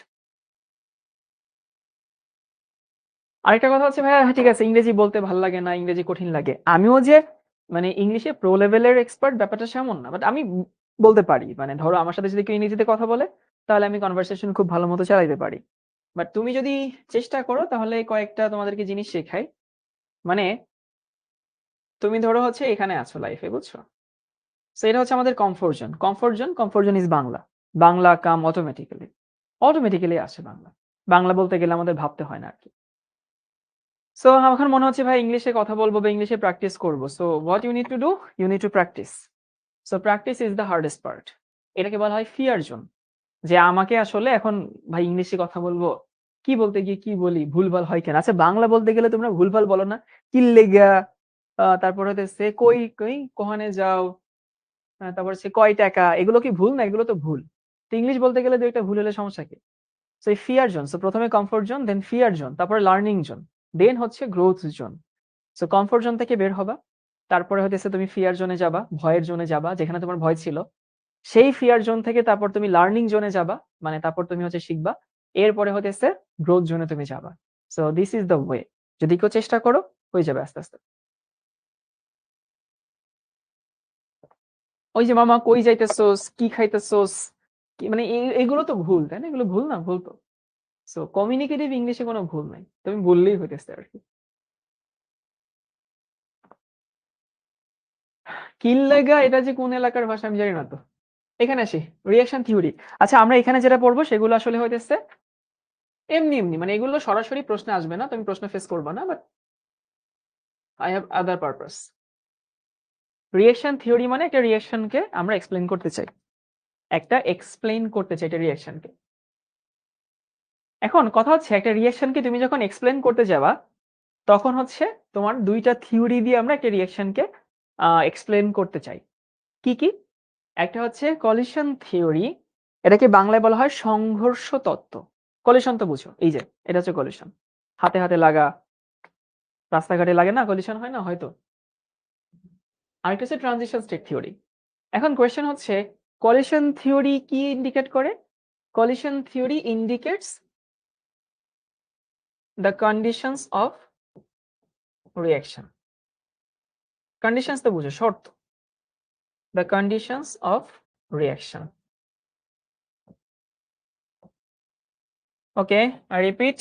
আরেকটা কথা হচ্ছে ভাইয়া, হ্যাঁ ঠিক আছে ইংরেজি বলতে ভালো লাগে না, ইংরেজি কঠিন লাগে। আমিও যে মানে ইংলিশে প্রো লেভেলের এক্সপার্ট ব্যাপারটা সেমন না। বাট আমি বলতে পারি। মানে ধরো আমার সাথে যদি কেউ ইংরেজিতে কথা বলে, তাহলে আমি কনভারসেশন খুব ভালো মতো চালাইতে পারি। বাট তুমি যদি চেষ্টা করো তাহলে কয়েকটা তোমাদেরকে জিনিস শেখাই। মানে তুমি ধরো হচ্ছে এখানে আছো লাইফে, বুঝছো? সো এটা হচ্ছে আমাদের comfort zone. Comfort zone is Bangla. Bangla come automatically আসে বাংলা। বাংলা বলতে গেলে আমাদের ভাবতে হয় না আরকি। সো এখন মনে হচ্ছে ভাই ইংলিশে কথা বলবো বা ইংলিশে প্র্যাকটিস করব। So what you need to do? You need to practice. So practice is the hardest part. এটাকে বলা হয় ফিয়ার জোন। যে আমাকে আসলে এখন ভাই ইংলিশে কথা বলবো, কি বলতে গিয়ে কি বলি, ভুলভাল হয় কেন? আচ্ছা বাংলা বলতে গেলে তোমরা ভুলভাল বলো না? কিল লেগা, তারপর হইতেছে কই কই কোহানে যাও, তারপর হচ্ছে কয় টাকা, এগুলো কি ভুল না? এগুলো তো ভুল। তো ইংলিশ বলতে গেলে ২ একটা ভুল হলে সমস্যা কি? সো এই ফিয়ার জোন। সো প্রথমে কমফোর্ট জোন, দেন ফিয়ার জোন, তারপরে লার্নিং জোন, দেন হচ্ছে growth zone. So comfort zone থেকে বের হবা। তারপরে হইতেছে তুমি ফিয়ার জোনে যাবা, ভয়ের জোনে যাবা, যেখানে তোমার ভয় ছিল। সেই ফিয়ার জোন থেকে তারপর তুমি লার্নিং জোনে যাবা, মানে তারপর তুমি হচ্ছে শিখবা। এরপরে হইতেছে গ্রোথ জোনে তুমি যাবা। So this is the way. যদি কেউ চেষ্টা করো, হয়ে যাবে আস্তে, আস্তে। ওই যে মামা কই যাইতেছোস, কি খাইতেছোস, কি মানে এগুলো তো ভুল, তাই না? এগুলো ভুল না? ভুল তো। সো কমিউনিকেটিভ ইংলিশে কোনো ভুল নাই। তুমি বললেই হইতেছে আরকি। কিল লাগা এটা যে কোন এলাকার ভাষা আমি জানি না তো। এখানে আসি, রিঅ্যাকশন থিওরি। আচ্ছা আমরা এখানে যেটা পড়বো সেগুলো আসলে হইতেছে এমনি মানে এগুলো সরাসরি প্রশ্নে আসবে না, তুমি প্রশ্ন ফেস করবা না, but I have other purpose. Reaction theory মানে একটা রিঅ্যাকশনকে আমরা এক্সপ্লেইন করতে চাই, একটা রিঅ্যাকশনকে। এখন কথা হচ্ছে একটা রিঅ্যাকশনকে তুমি যখন এক্সপ্লেইন করতে যাবা, তখন হচ্ছে তোমার ২ টা থিওরি দিয়ে আমরা একটা রিঅ্যাকশনকে এক্সপ্লেইন করতে চাই। কি, কি? একটা হচ্ছে কলিশন থিওরি, এটাকে বাংলায় বলা হয় সংঘর্ষ তত্ত্ব। কলিশন তো বুঝো, এই যে এটা হচ্ছে কলিশন। হাতে, হাতে লাগা, রাস্তাঘাটে লাগে না কলিশন হয় না হয়তো? আরেকটা হচ্ছে ট্রানজিশন স্টেট থিওরি। এখন কোয়েশ্চেন হচ্ছে কলিশন থিওরি কি ইন্ডিকেট করে? Collision theory indicates the conditions of reaction. Conditions তো বুঝো, শর্ত। The conditions of reaction. Okay, I repeat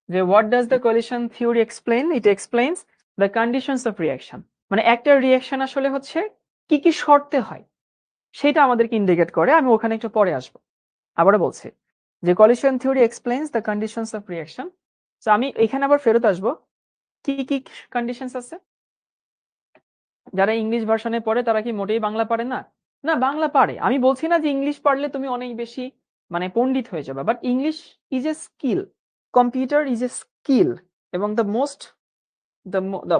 যে what does the collision theory explain? It explains the conditions of reaction. মানে একটা reaction আসলে হচ্ছে কি কি শর্তে হয় সেটা আমাদেরকে ইন্ডিকেট করে। আমি ওখানে একটু পরে আসবো। আবারও বলছি যে collision theory explains the conditions of reaction. So আমি এখানে আবার ফেরত আসবো। কি কি কন্ডিশনস আছে? যারা ইংলিশ ভার্সনে পড়ে তারা কি মোটেই বাংলা পারে না? না বাংলা পারে। আমি বলছি না যে ইংলিশ পারলে তুমি অনেক বেশি মানে পণ্ডিত হয়ে যাবে, but English is a skill, computer is a skill, এবং দ্য মোস্ট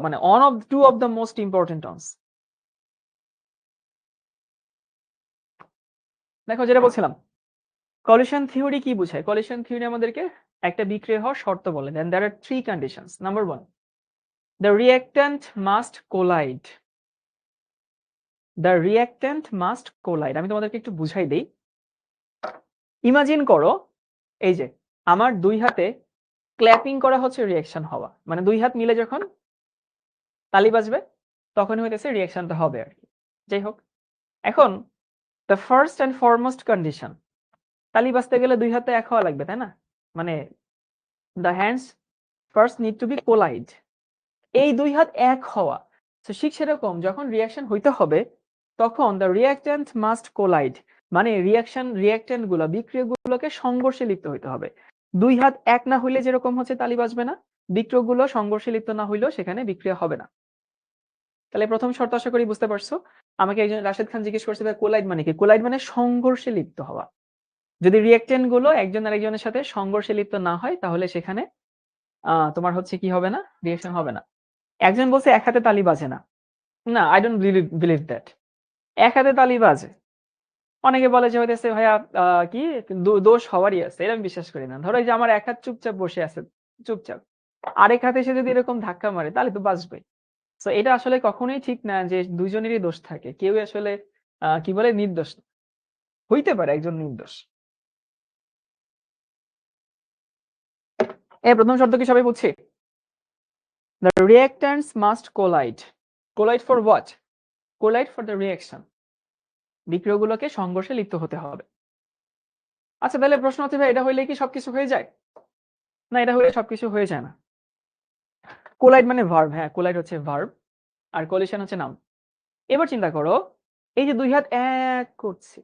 মানে one of two of the most important ones. দেখো যেটা বলছিলাম, কলিশন থিওরি কি বোঝায়? কলিশন থিওরি আমাদেরকে একটা বিক্রিয়া হওয়ার শর্ত বলে দেন। there are three conditions. Number one, the reactant must collide. The reactant must collide. আমি তোমাদেরকে একটু বুঝাই দেই। ইমাজিন করো, এই যে আমার দুই হাতে ক্ল্যাপিং করা হচ্ছে রিঅ্যাকশন হওয়া, মানে দুই হাত মিলে যখন তালি বাজবে তখনই হইতেছে রিঅ্যাকশনটা হবে আর কি। যাই হোক, এখন the first and foremost condition, তালি বাজতে গেলে দুই হাতে এক হওয়া লাগবে, তাই না? মানে the hands first need to be collide, এই দুই হাত এক হওয়া। তো ঠিক সেরকম যখন রিঅ্যাকশন হইতে হবে তখন দ্য রিঅ্যাক্ট্যান্ট মাস্ট কোলাইড, মানে রিঅ্যাক্ট্যান্ট গুলো, বিক্রিয়কগুলোকে সংঘর্ষে লিপ্ত হইতে হবে। দুই হাত এক না হইলে যেরকম হচ্ছে তালি বাজবে না, বিক্রিয়কগুলো সংঘর্ষে লিপ্ত না হইলেও সেখানে বিক্রিয়া হবে না। তাহলে প্রথম শর্ত আশা করি বুঝতে পারছো। আমাকে একজন রাশেদ খান জিজ্ঞেস করছে কোলাইড মানে কি? কোলাইড মানে সংঘর্ষে লিপ্ত হওয়া। যদি রিঅ্যাক্ট্যান্ট গুলো একজন আরেকজনের সাথে সংঘর্ষে লিপ্ত না হয় তাহলে সেখানে তোমার হচ্ছে কি হবে না, রিঅ্যাকশন হবে না। একজন বলছে এক হাতে তালি বাজে না, না আই ডোন্ট বিলিভ দ্যাট। এক হাতে তালি বাজে। অনেকে বলে যে হইতেছে ভাইয়া কি দোষ হওয়ারই আছে, এটা আমি বিশ্বাস করি না। ধরো এই যে আমার এক হাত চুপচাপ বসে আছে, চুপচাপ, আরেক হাতে সে যদি এরকম ধাক্কা মারে তাহলে তো বাজবে। তো এটা আসলে কখনোই ঠিক না যে দুইজনেরই দোষ থাকে, কেউ আসলে কি বলে নির্দোষ না। হইতে পারে একজন নির্দোষ। প্রথম শর্ত কি সবাই বুঝছি? The reactants must collide. Collide for what? Collide for the reaction. বিক্রিয়গুলোকে সংঘর্ষে লিপ্ত হতে হবে। আচ্ছা, তাহলে প্রশ্ন হচ্ছে ভাই এটা হইলে কি সবকিছু হয়ে যায়? না, এটা হইলে সবকিছু হয়ে যায় না। কোলাইড মানে ভার্ব, হ্যাঁ কোলাইড হচ্ছে ভার্ব, আর কলিশন হচ্ছে নাউন। এবার চিন্তা করো, এই যে দুই হাত এক করছে,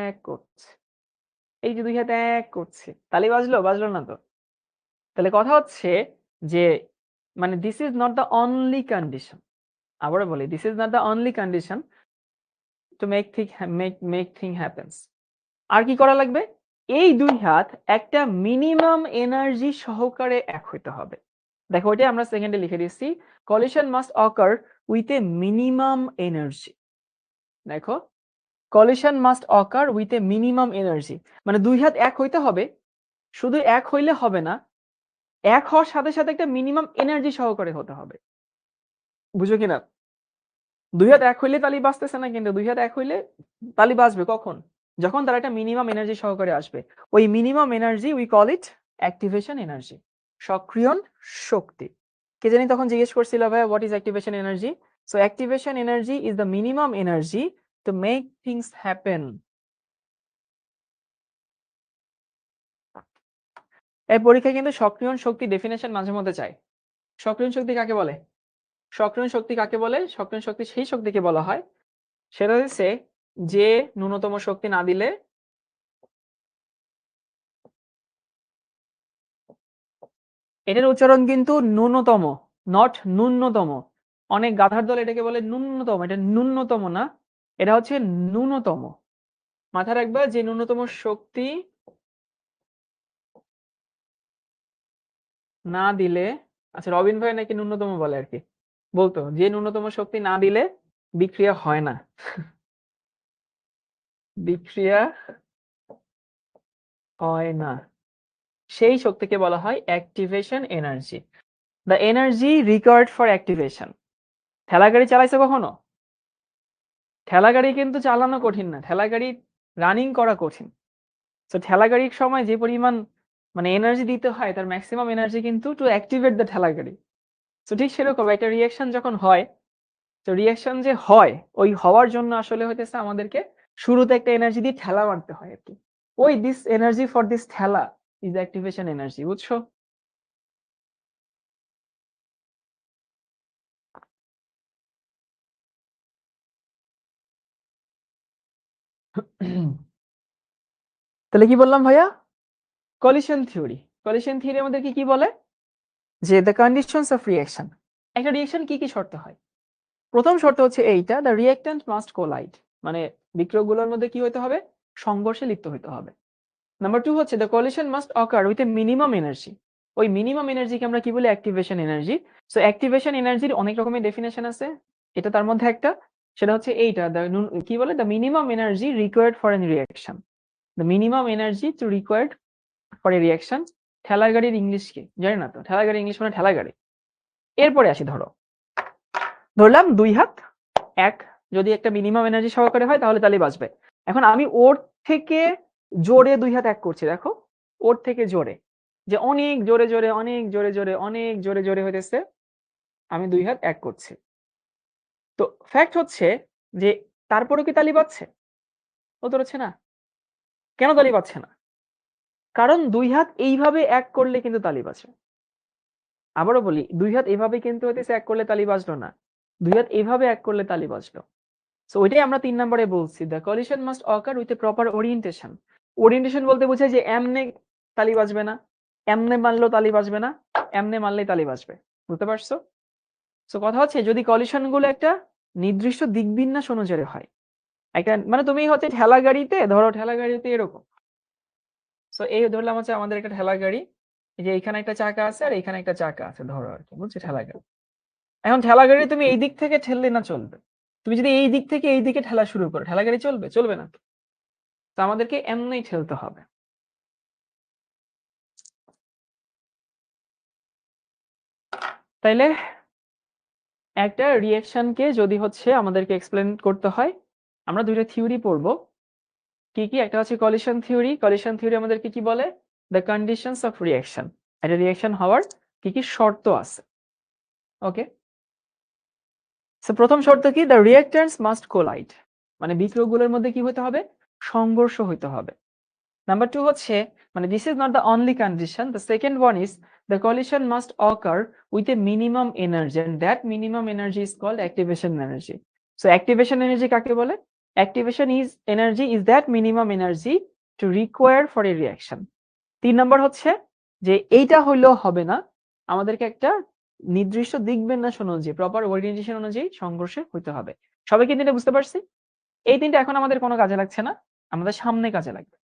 এক করছে, এই যে দুই হাত এক করছে, তালি বাজলো? বাজলো না তো। তাহলে কথা হচ্ছে যে মানে this is not the only condition. আবারও বলি, this is not the only condition to make thing happens. আর কি করা লাগবে? এই দুই হাত একটা মিনিমাম এনার্জি সহকারে এক হইতে হবে। দেখো ওইটা আমরা সেকেন্ডে লিখে দিচ্ছি, collision must occur with a minimum energy. দেখো, collision must occur with a minimum energy, মানে দুই হাত এক হইতে হবে। শুধু এক হইলে হবে না, এক হওয়ার সাথে সাথে একটা মিনিমাম এনার্জি সহকারে হতে হবে। বুঝো কিনা? দুই হাত এক হইলে তালি বাজতেছে না, কিন্তু দুই হাত এক হইলে তালি বাজবে কখন? যখন তারা একটা মিনিমাম এনার্জি সহকারে আসবে। ওই minimum energy we call it activation energy, সক্রিয়ণ শক্তি। কে জানি তখন জিজ্ঞেস করছিল ভাই what is activation energy? So activation energy is the minimum energy to make things happen. এই পরীক্ষায় কিন্তু সক্রিয়ণ শক্তি ডেফিনেশন মাঝে মধ্যে চাই। সক্রিয়ণ শক্তি কাকে বলে? সক্রিয়ণ শক্তি কাকে বলে? সক্রিয়ণ শক্তি সেই শক্তিকে বলা হয়, সেটা হচ্ছে যে ন্যূনতম শক্তি না দিলে, এটার উচ্চারণ কিন্তু ন্যূনতম, নট ন্যূনতম। অনেক গাধার দল এটাকে বলে ন্যূনতম, এটা ন্যূনতম না, এটা হচ্ছে ন্যূনতম। মাথায় রাখবা যে ন্যূনতম শক্তি না দিলে, আচ্ছা রবিন ভাই নাকি ন্যূনতম বলে আর কি, বলতো যে ন্যূনতম শক্তি না দিলে বিক্রিয়া হয় না। বিক্রিয়া হয় না, সেই শক্তিকে বলা হয় activation energy, the energy required for activation. ঠেলা গাড়ি চালাইছো কখনো? ঠেলা গাড়ি কিন্তু চালানো কঠিন না, ঠেলা গাড়ি রানিং করা কঠিন। তো ঠেলা গাড়ির সময় যে পরিমাণ মানে এনার্জি দিতে হয়, তার ম্যাক্সিমাম এনার্জি কিন্তু টু অ্যাক্টিভেট দ্য ঠেলা গাড়ি। তো ঠিক সেরকম একটা রিঅ্যাকশন যখন হয়, তো রিঅ্যাকশন যে হয়, ওই হওয়ার জন্য আসলে হইতেছে আমাদেরকে শুরুতে একটা এনার্জি দিয়ে ঠেলা মারতে হয় আর কি। ওই দিস এনার্জি ফর দিস ঠেলা ইজ অ্যাক্টিভেশন এনার্জি, বুঝছো? তাহলে কি বললাম ভাইয়া? Collision theory. কলিশন থিওরি আমাদেরকে কি বলে? যে দ্য কন্ডিশনস অফ রিঅ্যাকশন, একটা রিঅ্যাকশন কি কি শর্ত হয়। প্রথম শর্ত হচ্ছে এইটা, দ্য রিঅ্যাক্ট্যান্ট মাস্ট কোলাইড, মানে বিক্রিয়কগুলোর মধ্যে কি হইতে হবে? সংঘর্ষে লিপ্ত হইতে হবে। নাম্বার 2 হচ্ছে the collision must occur with a minimum energy. ওই মিনিমাম এনার্জিকে আমরা কি বলি? Activation energy. সো অ্যাক্টিভেশন এনার্জির অনেক রকমের ডেফিনেশন আছে। এটা তার মধ্যে একটা। সেটা হচ্ছে এইটা, কি বলে? The minimum energy required for an reaction. The minimum energy to required for a reaction. ঠেলার গাড়ির ইংলিশ কি জানি না তো। ঠেলার গাড়ির ইংলিশ মানে ঠেলা গাড়ি। এরপরে আসি, ধরলাম 2 হাত 1 যদি একটা মিনিমাম এনার্জি সহকারে হয় তাহলে তালি বাজবে। এখন আমি ওর থেকে জোরে 2 হাত 1 করছি, দেখো ওর থেকে জোরে, যে অনেক জোরে জোরে অনেক জোরে জোরে অনেক জোরে জোরে হইতেছে, আমি 2 হাত 1 করছি। তো ফ্যাক্ট হচ্ছে যে তারপরেও কি তালি বাজছে? উত্তর হচ্ছে না। কেন তালি বাজছে না? কারণ 2 হাত এইভাবে 1 করলে কিন্তু তালি বাজে। আবারও বলি, 2 হাত এভাবে কিন্তু হইতেছে 1 করলে তালি বাজলো না। 2 হাত এভাবে 1 করলে তালি বাজলো। সো ওইটাই আমরা 3 নম্বরে বলছি, the collision must occur with a proper orientation. Orientation বলতে বোঝায় যে এমনে তালি বাজবে না, এমনে মারলেও তালি বাজবে না, এমনে মারলেই তালি বাজবে। বুঝতে পারছো? সো কথা হচ্ছে যদি কলিশন গুলো একটা নির্দিষ্ট দিকবিন্যাস অনুযায়ী হয়, একটা মানে তুমি হচ্ছে ঠেলা গাড়িতে ধরো, ঠেলা গাড়িতে এরকম। সো এই ধরলাম হচ্ছে আমাদের একটা ঠেলা গাড়ি, এই যে এখানে একটা চাকা আছে আর এখানে একটা চাকা আছে ধরো আর কি, বুঝছো? ঠেলা গাড়ি। এখন ঠেলা গাড়ি তুমি এই দিক থেকে ঠেললে না চলবে। তুমি যদি এই দিক থেকে এই দিকে ঠেলা শুরু করো, ঠেলা গাড়ি চলবে? চলবে না। তো আমাদেরকে এমনি ঠেলতে হবে। তাইলে একটা রিঅ্যাকশনকে যদি হচ্ছে আমাদেরকে এক্সপ্লেন করতে হয়, আমরা দুইটা থিওরি পড়বো। কি কি? একটা হচ্ছে কলিশন থিওরি। কলিশন থিওরি আমাদেরকে কি বলে? The conditions of reaction. একটা রিঅ্যাকশন হওয়ার কি কি শর্ত আছে। ওকে, সো প্রথম শর্ত কি? দ্য রিঅ্যাক্ট্যান্টস মাস্ট কোলাইড, মানে বিক্রিয়কগুলোর মধ্যে কি হতে হবে? সংঘর্ষ হইতে হবে। নাম্বার 2 হচ্ছে, মানে this is not the only condition. The second one is the collision must occur with a minimum energy, and that minimum energy is called activation energy. So activation energy কাকে বলে? Activation is energy is that minimum energy to require for a reaction. 3 number হচ্ছে যে এইটা হইলেও হবে না, আমাদেরকে একটা নির্দিষ্ট দিকবিন্যাস অনুযায়ী, প্রপার ওরিয়েন্টেশন অনুযায়ী সংঘর্ষে হইতে হবে। সবাই কি এটা বুঝতে পারছি? এই তিনটা এখন আমাদের কোনো কাজে লাগছে না, আমাদের সামনে কাজে লাগবে।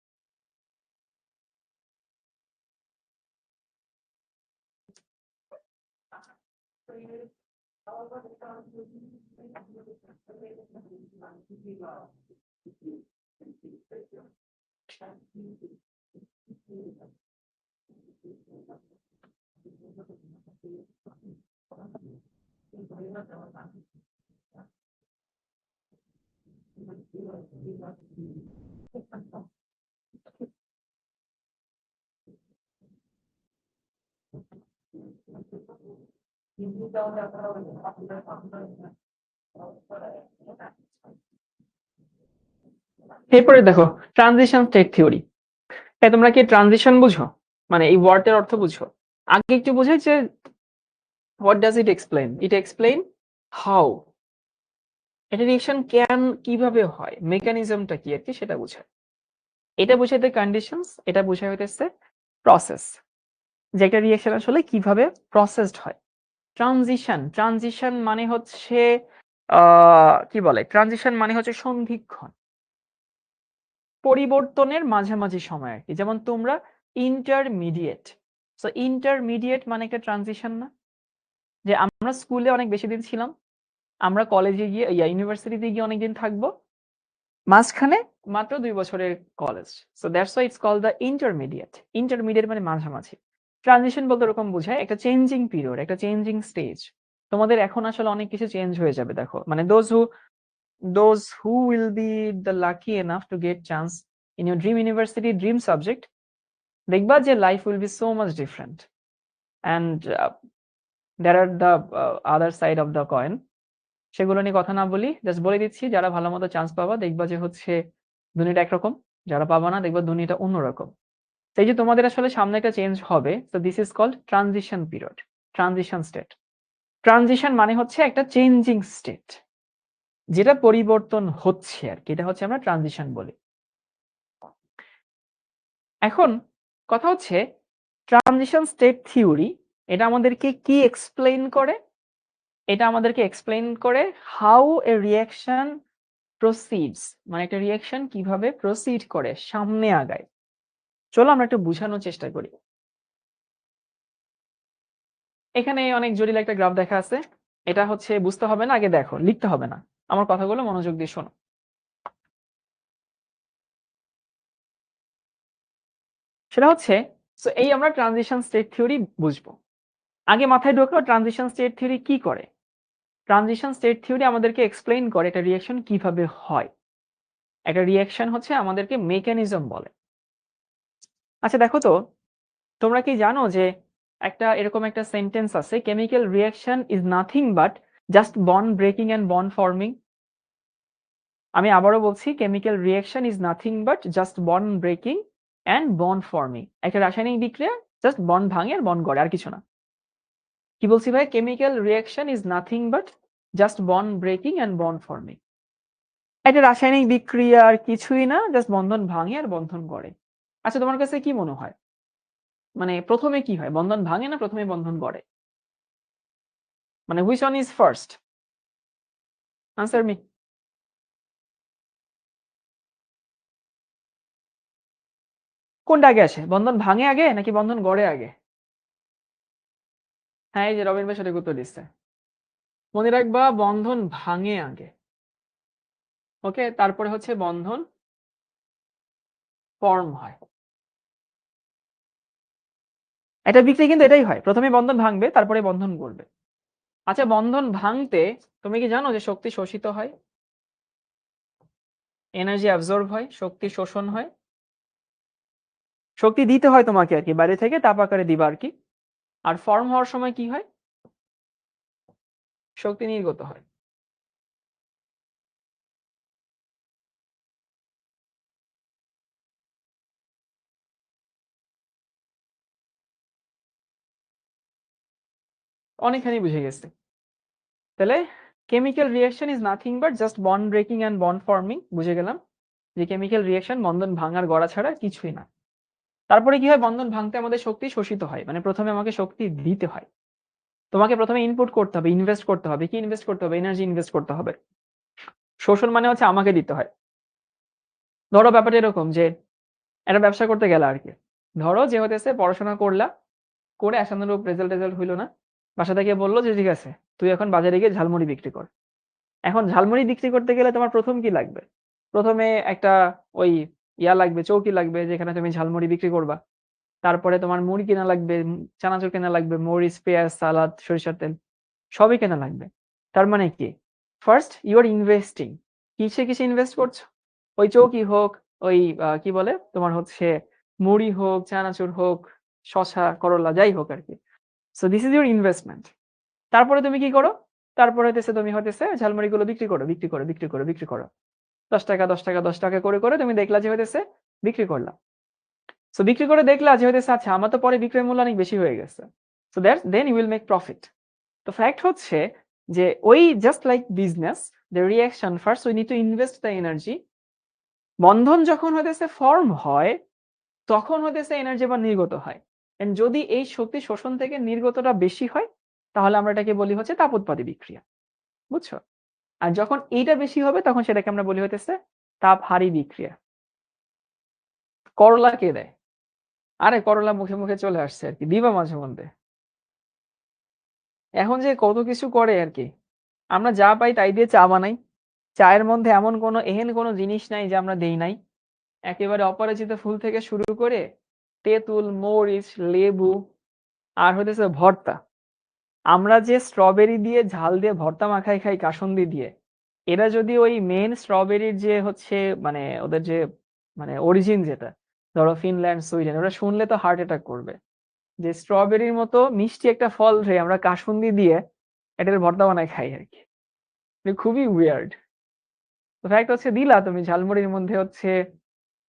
এরপরে দেখো ট্রানজিশন স্টেট থিওরি। তোমরা কি ট্রানজিশন বুঝো? মানে এই ওয়ার্ডের অর্থ বুঝো? আগে একটু বুঝাই যে what does it explain? It explain how এটা রিঅ্যাকশন কিভাবে হয়, মেকানিজমটা কি আর কি সেটা বোঝায়। এটা বোঝাইতে কন্ডিশনস, এটা বোঝায় হইতেছে প্রসেস, যে একটা রিঅ্যাকশন আসলে কিভাবে প্রসেসড হয়। ট্রানজিশন মানে হচ্ছে কি বলে? ট্রানজিশন মানে হচ্ছে সন্ধিক্ষণ, পরিবর্তনের মাঝামাঝি সময় আর কি। যেমন তোমরা ইন্টারমিডিয়েট, সো ইন্টারমিডিয়েট মানে একটা ট্রানজিশন না? যে আমরা স্কুলে অনেক বেশি দিন ছিলাম, আমরা কলেজে গিয়ে ইউনিভার্সিটিতে গিয়ে অনেকদিন থাকবো, মাঝখানে মাত্র 2 বছরের college. So that's why it's called the intermediate. Intermediate মানে মাঝামাঝি। ট্রানজিশন বলতে ওরকম বোঝায় একটা চেঞ্জিং পিরিয়ড, একটা চেঞ্জিং স্টেজ। তোমাদের এখন আসলে অনেক কিছু চেঞ্জ হয়ে যাবে। দেখো মানে those who will be the lucky enough to get chance in your dream university, dream subject, দেখবা যে life will be so much different, and there are the other side of the coin. সেগুলো নিয়ে কথা না বলি, just বলে দিচ্ছি, যারা ভালো মতো চান্স পাবা দেখবা যে হচ্ছে দুনিয়াটা একরকম, যারা পাবা না দেখবা দুনিয়াটা অন্যরকম। এই যে তোমাদের আসলে সামনে একটা চেঞ্জ হবে, তো this is called transition period, transition state. Transition মানে হচ্ছে একটা চেঞ্জিং স্টেট, যেটা পরিবর্তন হচ্ছে আর কি, এটা হচ্ছে আমরা ট্রানজিশন বলি। এখন কথা হচ্ছে ট্রানজিশন স্টেট থিওরি এটা আমাদেরকে কি এক্সপ্লেইন করে? এটা আমাদেরকে এক্সপ্লেইন করে হাউ এ রিঅ্যাকশন প্রসিডস, মানে একটা রিঅ্যাকশন কিভাবে প্রসিড করে, সামনে আগায়। চলো আমরা একটু বুঝানোর চেষ্টা করি। এখানে অনেক জটিল একটা গ্রাফ দেখা আছে। এটা হচ্ছে বুঝতে হবে না, আগে দেখো, লিখতে হবে না। আমার কথাগুলো মনোযোগ দিয়ে শোনো। সেটা হচ্ছে, এই আমরা ট্রানজিশন স্টেট থিওরি বুঝবো। আগে মাথায় ঢোকাও ট্রানজিশন স্টেট থিওরি কি করে। ট্রানজিশন স্টেট থিওরি আমাদেরকে এক্সপ্লেইন করে একটা রিঅ্যাকশন কিভাবে হয়। একটা রিঅ্যাকশন হচ্ছে আমাদেরকে মেকানিজম বলে। আচ্ছা দেখো তো, তোমরা কি জানো যে একটা এরকম একটা সেন্টেন্স আছে, chemical reaction is nothing but just bond breaking and bond forming. আমি আবারও বলছি, chemical reaction is nothing but just bond breaking and bond forming. একটা রাসায়নিক বিক্রিয়া জাস্ট বন্ড ভাঙে আর বন্ড গড়ে, আর কিছু না। কি বলছি ভাই? Chemical reaction is nothing but just bond breaking and bond forming. একটা রাসায়নিক বিক্রিয়া আর কিছুই না, জাস্ট বন্ধন ভাঙে আর বন্ধন গড়ে। আচ্ছা তোমার কাছে কি মনে হয়, মানে প্রথমে কি হয়, বন্ধন ভাঙে না প্রথমে বন্ধন গড়ে? মানে which one is first? Answer me. কোনটা আগে আসে, বন্ধন ভাঙে আগে নাকি বন্ধন গড়ে আগে? হ্যাঁ, এই যে রবিন ভাই সঠিক উত্তর দিচ্ছে। মনে রাখবা, বন্ধন ভাঙে আগে। ওকে, তারপরে হচ্ছে বন্ধন ফর্ম হয়। এটা বিক্রিয়া কিন্তু এটাই হয়, প্রথমে বন্ধন ভাঙবে তারপরে বন্ধন গড়বে। আচ্ছা, বন্ধন ভাঙতে তুমি কি জানো যে শক্তি শোষিত হয়, এনার্জি অ্যাবজর্ব হয়, শক্তি শোষণ হয়। শক্তি দিতে হয় তোমাকে আর কি, বাইরে থেকে তাপ আকারে দিবা আর কি। আর ফর্ম হওয়ার সময় কি হয়? শক্তি নির্গত হয়। অনেকখানি বুঝে গেছে। তাহলে chemical reaction is nothing but just bond breaking and bond forming. বুঝে গেলাম যে কেমিক্যাল রিঅ্যাকশন বন্ধন ভাঙার গড়া ছাড়া কিছুই না। তারপরে কি হয়, বন্ধন ভাঙতে আমাদের শক্তি শোষিত হয়, মানে প্রথমে আমাকে শক্তি দিতে হয়। তোমাকে প্রথমে ইনপুট করতে হবে, ইনভেস্ট করতে হবে। কি ইনভেস্ট করতে হবে? এনার্জি ইনভেস্ট করতে হবে। শোষণ মানে হচ্ছে আমাকে দিতে হয়। ধরো ব্যাপারটা এরকম যে একটা ব্যবসা করতে গেলে আর কি, ধরো যে হতেছে পড়াশোনা করলা, করে আশানুরূপ রেজাল্ট টেজাল্ট হইলো না, বাসা থেকে বললো যে ঠিক আছে তুই এখন বাজারে গিয়ে ঝালমুড়ি বিক্রি কর। এখন ঝালমুড়ি বিক্রি করতে গেলে তোমার প্রথম কি লাগবে? প্রথমে একটা ওই লাগবে, চৌকি লাগবে, যেখানে তুমি ঝালমুড়ি বিক্রি করবা। তারপরে তোমার মুড়ি কেনা লাগবে, চানাচুর কেনা লাগবে, মরিচ, পেঁয়াজ, সালাদ, সরিষার তেল, সবই কেনা লাগবে। তার মানে কি, ফার্স্ট ইউ আর ইনভেস্টিং। কিসে কিসে ইনভেস্ট করছো? ওই চৌকি হোক, ওই কি বলে তোমার হচ্ছে মুড়ি হোক, চানাচুর হোক, শশা, করলা, যাই হোক আর কি। So this is your investment. তারপরে তুমি কি করো? তারপরে হইতেছে তুমি হইতেছে ঝালমুড়িগুলো বিক্রি করো, বিক্রি করো, বিক্রি করো, বিক্রি করো। 10 টাকা, 10 টাকা, 10 টাকা করে করে তুমি দেখলা যে হইতেছে বিক্রি করলা। সো বিক্রি করে দেখলা যে হইতেছে আচ্ছা আমার তো পরে বিক্রয় মূল্য অনেক বেশি হয়ে গেছে। So that's then you will make profit. তো ফ্যাক্ট হচ্ছে যে ওই just like business, the reaction first we need to invest the energy. বন্ধন যখন হইতেছে ফর্ম হয়, তখন হইতেছে এনার্জি আবার নির্গত হয়। এন্ড যদি এই শক্তি শোষণ থেকে নির্গতটা বেশি হয়, তাহলে আমরা এটাকে বলি হচ্ছে তাপ উৎপাদী বিক্রিয়া। বুঝছো? আর যখন এইটা বেশি হবে তখন সেটাকে আমরা বলি হইতেছে তাপহারী বিক্রিয়া। করলা কে দেয়? আরে করলা মুখে মুখে চলে আসছে আর কি, দিবা মাঝে মধ্যে। এখন যে কত কিছু করে আর কি, আমরা যা পাই তাই দিয়ে চা বানাই। চায়ের মধ্যে এমন কোনো এহেন কোনো জিনিস নাই যে আমরা দেই নাই। একেবারে অপরাজিত ফুল থেকে শুরু করে তেঁতুল, মরিচ, লেবু, আর হইতেছে ভর্তা। আমরা যে স্ট্রবেরি দিয়ে ঝাল দিয়ে ভর্তা মাখাই খাই কাসুন্দি দিয়ে, এরা যদি ওই মেন স্ট্রবেরির যে হচ্ছে মানে ওদের যে মানে অরিজিন যেটা, ধরো ফিনল্যান্ড, সুইডেন, ওরা শুনলে তো হার্ট অ্যাটাক করবে যে স্ট্রবেরির মতো মিষ্টি একটা ফল রে আমরা কাসুন্দি দিয়ে এটার ভর্তা বানায় খাই আর কি। মানে খুবই উইয়ার্ড। তো ফ্যাক্ট হচ্ছে দিলা তুমি ঝালমুড়ির মধ্যে হচ্ছে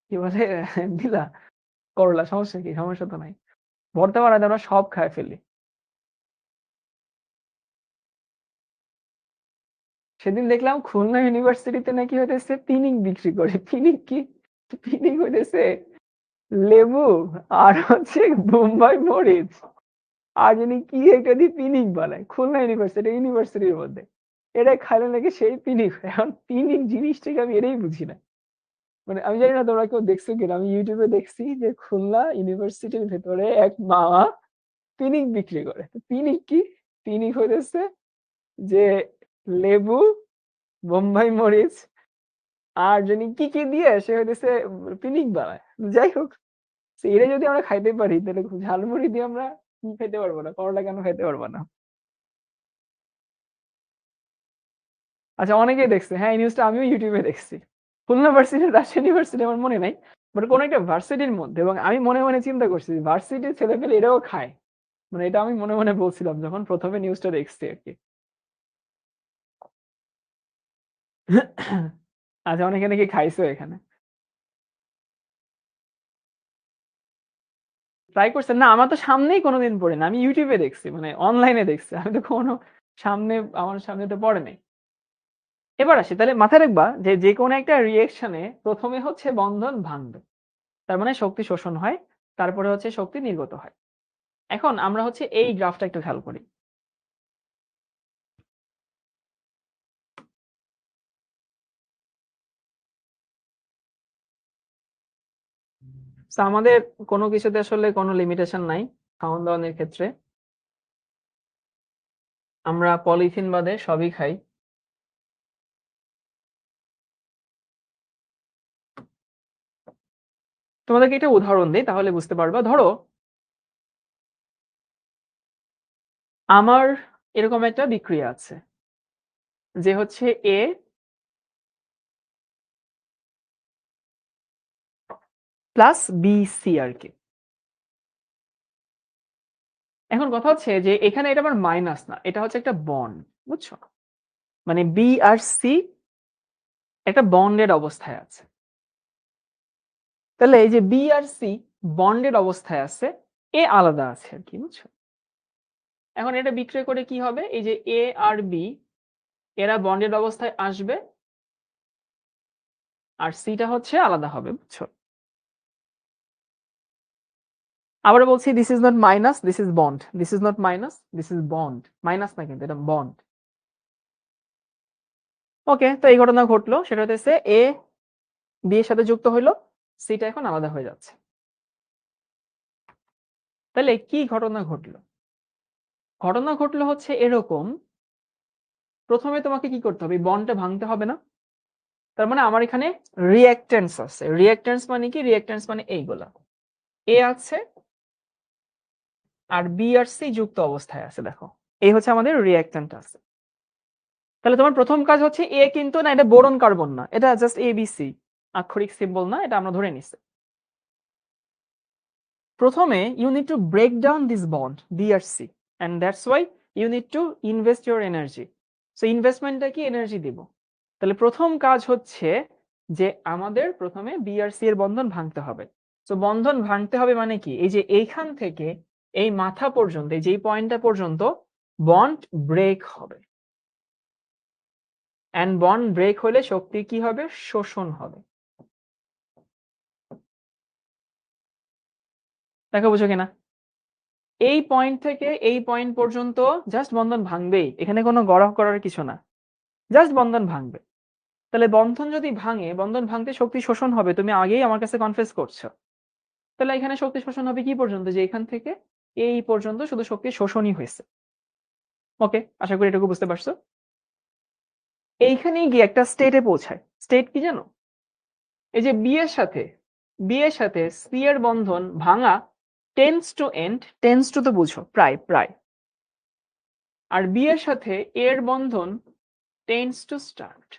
কি বলে দিলা করলা, সমস্যা কি? সমস্যা তো নাই। ভর্তা বানাতে আমরা সব খায় ফেলি। সেদিন দেখলাম খুলনা ইউনিভার্সিটিতে নাকি হইতেছে পিনিক বিক্রি করে। পিনিক কি? পিনিক হইতেছে লেবু আর হচ্ছে বোম্বাই মরিচ আর জানি কি একটা দিয়ে পিনিক বানায় খুলনা ইউনিভার্সিটির মধ্যে। এটা খাইলে নাকি সেই পিনিক হয়। এখন পিনিক জিনিসটাকে আমি এটাই বুঝি না। মানে আমি জানি না তোমরা কেউ দেখছো কিনা, আমি ইউটিউবে দেখছি যে খুলনা ইউনিভার্সিটির ভেতরে এক মামা পিনিক বিক্রি করে। তো পিনিক কি? পিনিক হইতেছে যে লেবু, বোম্বাই মরিচ আর জানি কি কি দিয়ে সে হইতেছে পিনিক বানায়। যাই হোক, এটা যদি আমরা খাইতে পারি তাহলে ঝালমুড়ি দিয়ে আমরা কি খাইতে পারবো না, করলা কেন খাইতে পারবো না? আচ্ছা, অনেকেই দেখছে। হ্যাঁ, এই নিউজটা আমিও ইউটিউবে দেখছি। খুলনা ভার্সিটি, রাজশাহী ইউনিভার্সিটি আমার মনে নাই, বাট কোন একটা ভার্সিটির মধ্যে। এবং আমি মনে মনে চিন্তা করছি ভার্সিটির ছেলেপেলে এটাও খায়। মানে এটা আমি মনে মনে বলছিলাম যখন প্রথমে নিউজটা দেখছি আর কি। আচ্ছা, অনেকে নাকি খাইছো এখানে, ট্রাই করছেন? না, আমার তো সামনেই কোনোদিন পড়ে না, আমি ইউটিউবে দেখছি, মানে অনলাইনে দেখছি, আমি তো কোনো সামনে, আমার সামনে তো পড়ে নাই। এবার আসি, তাহলে মাথায় রাখবা যে যে কোনো একটা রিয়েকশনে প্রথমে হচ্ছে বন্ধন ভাঙবে, তার মানে শক্তি শোষণ হয়, তারপরে হচ্ছে শক্তি নির্গত হয়। এখন আমরা হচ্ছে এই গ্রাফটা একটু খেয়াল করি। তো আমাদের কোনো কিছুতে আসলে কোনো লিমিটেশন নাই খাওয়ান দাওয়ানোর ক্ষেত্রে। আমরা পলিথিন বাদে সবই খাই। তোমাদেরকে একটা উদাহরণ দিই তাহলে বুঝতে পারবা। ধরো আমার এরকম একটা বিক্রিয়া আছে যে হচ্ছে এ প্লাস বি সি আর কি। এখন কথা হচ্ছে যে এখানে এটা আমার মাইনাস না, এটা হচ্ছে একটা বন্ড, বুঝছো? মানে বি আর সি একটা বন্ডেড অবস্থায় আছে। তাহলে এই যে বি আর সি বন্ডেড অবস্থায় আছে, এ আলাদা আছে আর কি, বুঝছো? এখন এটা বিক্রয় করে কি হবে, এই যে এ আর বি এরা বন্ডেড অবস্থায় আসবে, আর সিটা হচ্ছে আলাদা হবে, বুঝছো? আবার বলছি, this is not minus, this is bond, this is not minus, this is bond. Minus না কিন্তু, এটা বন্ড। ওকে, তো এই ঘটনা ঘটলো, সেটা হচ্ছে এ বি এর সাথে যুক্ত হইলো, সিটা এখন আলাদা হয়ে যাচ্ছে। তাহলে কি ঘটনা ঘটলো? ঘটনা ঘটলো হচ্ছে এরকম, প্রথমে তোমাকে কি করতে হবে, বন্ডটা ভাঙতে হবে না? তার মানে আমার এখানে রিঅ্যাকট্যান্স আছে। রিঅ্যাকট্যান্স মানে কি? রিঅ্যাকট্যান্স মানে এইগুলা, এ আছে আর বি আর সি যুক্ত অবস্থায় আছে, দেখো এই হচ্ছে আমাদের রিঅ্যাকট্যান্ট আছে। তাহলে তোমার প্রথম কাজ হচ্ছে এ কিন্তু না, এটা বোরন কার্বন না, এটা জাস্ট এ বি সি, আক্ষরিক সিম্বল না, এটা আমরা ধরে নিছি। প্রথমে you need to break down this bond B আর C, and that's why you need to invest your energy. So ইনভেস্টমেন্টটা কি? এনার্জি দিব। তাহলে প্রথম কাজ হচ্ছে যে আমাদের প্রথমে বি আর সি এর বন্ধন ভাঙতে হবে। তো বন্ধন ভাঙতে হবে মানে কি? এই যে এইখান থেকে এই মাথা পর্যন্ত, এই যে পয়েন্টটা পর্যন্ত বন্ড ব্রেক হবে, এন্ড বন্ড ব্রেক হলে শক্তি কি হবে? শোষণ হবে। দেখো বুঝো কিনা? এই পয়েন্ট থেকে এই পয়েন্ট পর্যন্ত জাস্ট বন্ধন ভাঙবেই, এখানে কোনো গড় করার কিছু না, জাস্ট বন্ধন ভাঙবে। তাহলে বন্ধন যদি ভাঙে, বন্ধন ভাঙতে শক্তি শোষণ হবে, তুমি আগেই আমার কাছে কনফেস করছো। তাহলে এখানে শক্তি শোষণ হবে কি পর্যন্ত? যে এখান থেকে এই পর্যন্ত শুধু শক্তি শোষণই হয়েছে। ওকে, আশা করি এটুকু বুঝতে পারছো। এইখানেই গিয়ে একটা স্টেটে পৌঁছায়। স্টেট কি জানো? এই যে বি এর সাথে সি এর বন্ধন ভাঙা tends to end, tends to তো বুঝো, প্রায় প্রায়। আর বি এর সাথে এ এর বন্ধন টেন্স টু স্টার্ট।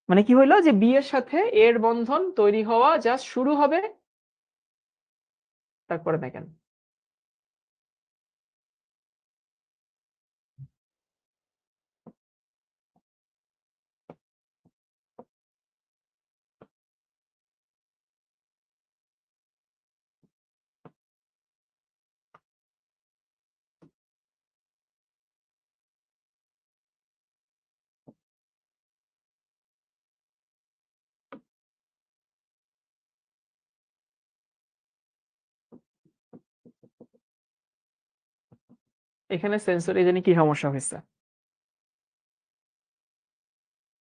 মানে কি হইলো, যে বি এর সাথে এ এর বন্ধন তৈরি হওয়া জাস্ট শুরু হবে, তারপরে দেখেন। এখানে সেন্সর এই জানি কি সমস্যা হয়েছে।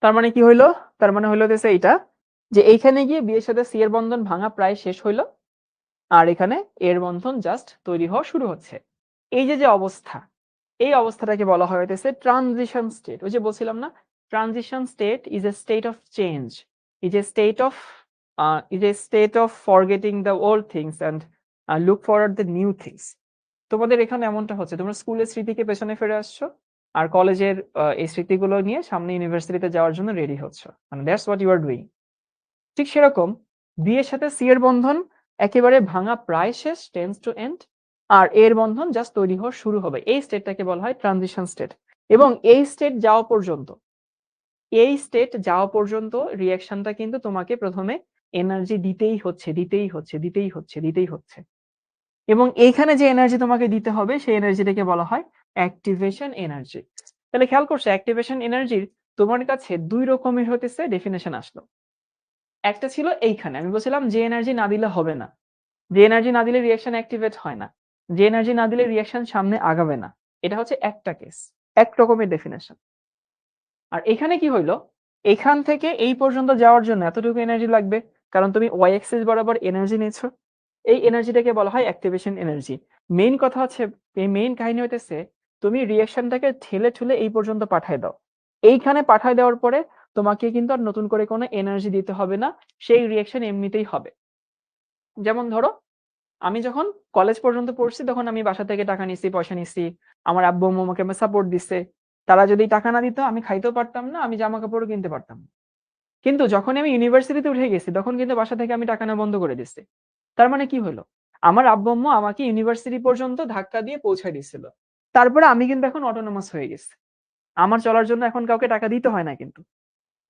তার মানে কি হইলো? তার মানে হইলো হইতেছে এইটা যে এইখানে গিয়ে বি এর সাথে সি এর বন্ধন ভাঙা প্রায় শেষ হইলো, আর এখানে এর বন্ধন জাস্ট তৈরি হওয়া শুরু হচ্ছে। এই যে অবস্থা, এই অবস্থাটাকে বলা হয় হইতেছে ট্রানজিশন স্টেট। ওই যে বলছিলাম না, transition state is a state of change, is a state of forgetting the old things and look forward the new things. তোমাদের এখানে এমনটা হচ্ছে, তোমরা স্কুলের স্মৃতিকে পেছনে ফিরে আসছো, আর কলেজের এই স্মৃতিগুলো নিয়ে সামনে ইউনিভার্সিটিতে যাওয়ার জন্য রেডি হচ্ছ, মানে that's what you are doing. ঠিক সেরকম বি এর সাথে সি এর বন্ধন একেবারে ভাঙা প্রায় শেষ, টেন্স টু এন্ড, আর এর বন্ধন জাস্ট তৈরি হওয়া শুরু হবে। এই স্টেটটাকে বলা হয় ট্রানজিশন স্টেট। এবং এই স্টেট যাওয়া পর্যন্ত রিঅ্যাকশনটা কিন্তু তোমাকে প্রথমে এনার্জি দিতেই হচ্ছে। এবং এইখানে যে এনার্জি তোমাকে দিতে হবে সেই এনার্জিটাকে বলা হয় অ্যাক্টিভেশন এনার্জি। তাহলে খেয়াল করছো, অ্যাক্টিভেশন এনার্জির তোমার কাছে দুই রকমের হতেছে ডেফিনেশন আসলো। একটা ছিল এইখানে আমি বলছিলাম যে এনার্জি না দিলে হবে না, যে এনার্জি না দিলে রিঅ্যাকশন অ্যাক্টিভেট হয় না, যে এনার্জি না দিলে রিঅ্যাকশন সামনে আগাবে না। এটা হচ্ছে একটা কেস, এক রকমের ডেফিনেশন। আর এখানে কি হইলো, এখান থেকে এই পর্যন্ত যাওয়ার জন্য এতটুকু এনার্জি লাগবে, কারণ তুমি ওয়াই এক্সিস বরাবর এনার্জি নিয়েছো। এই এনার্জিটাকে বলা হয় অ্যাক্টিভেশন এনার্জি। মেইন কথা হচ্ছে, এই মেইন কাহিনী হইতেছে তুমি রিঅ্যাকশনটাকে ঠেলে ঠুলে এই পর্যন্ত পাঠায় দাও। এইখানে পাঠায় দেওয়ার পরে তোমাকে কিন্তু আর নতুন করে কোনো এনার্জি দিতে হবে না, সেই রিঅ্যাকশন এমনিতেই হবে। যেমন ধরো, আমি যখন কলেজ পর্যন্ত পড়ছি তখন আমি বাসা থেকে টাকা নিছি, পয়সা নিছি, আমার আব্বু আম্মু আমাকে সাপোর্ট দিচ্ছে। তারা যদি টাকা না দিত আমি খাইতেও পারতাম না, আমি জামা কাপড়ও কিনতে পারতাম না। কিন্তু যখন আমি ইউনিভার্সিটিতে উঠে গেছি তখন কিন্তু বাসা থেকে আমি টাকা নেওয়া বন্ধ করে দিচ্ছি। তার মানে কি হলো, আমার আব্বু আম্মু আমাকে ইউনিভার্সিটি পর্যন্ত ধাক্কা দিয়ে পৌঁছায় দিচ্ছিল। তারপরে আমি কিন্তু এখন অটোনোমাস হয়ে গেছি, আমার চলার জন্য এখন কাউকে টাকা দিতে হয় না। কিন্তু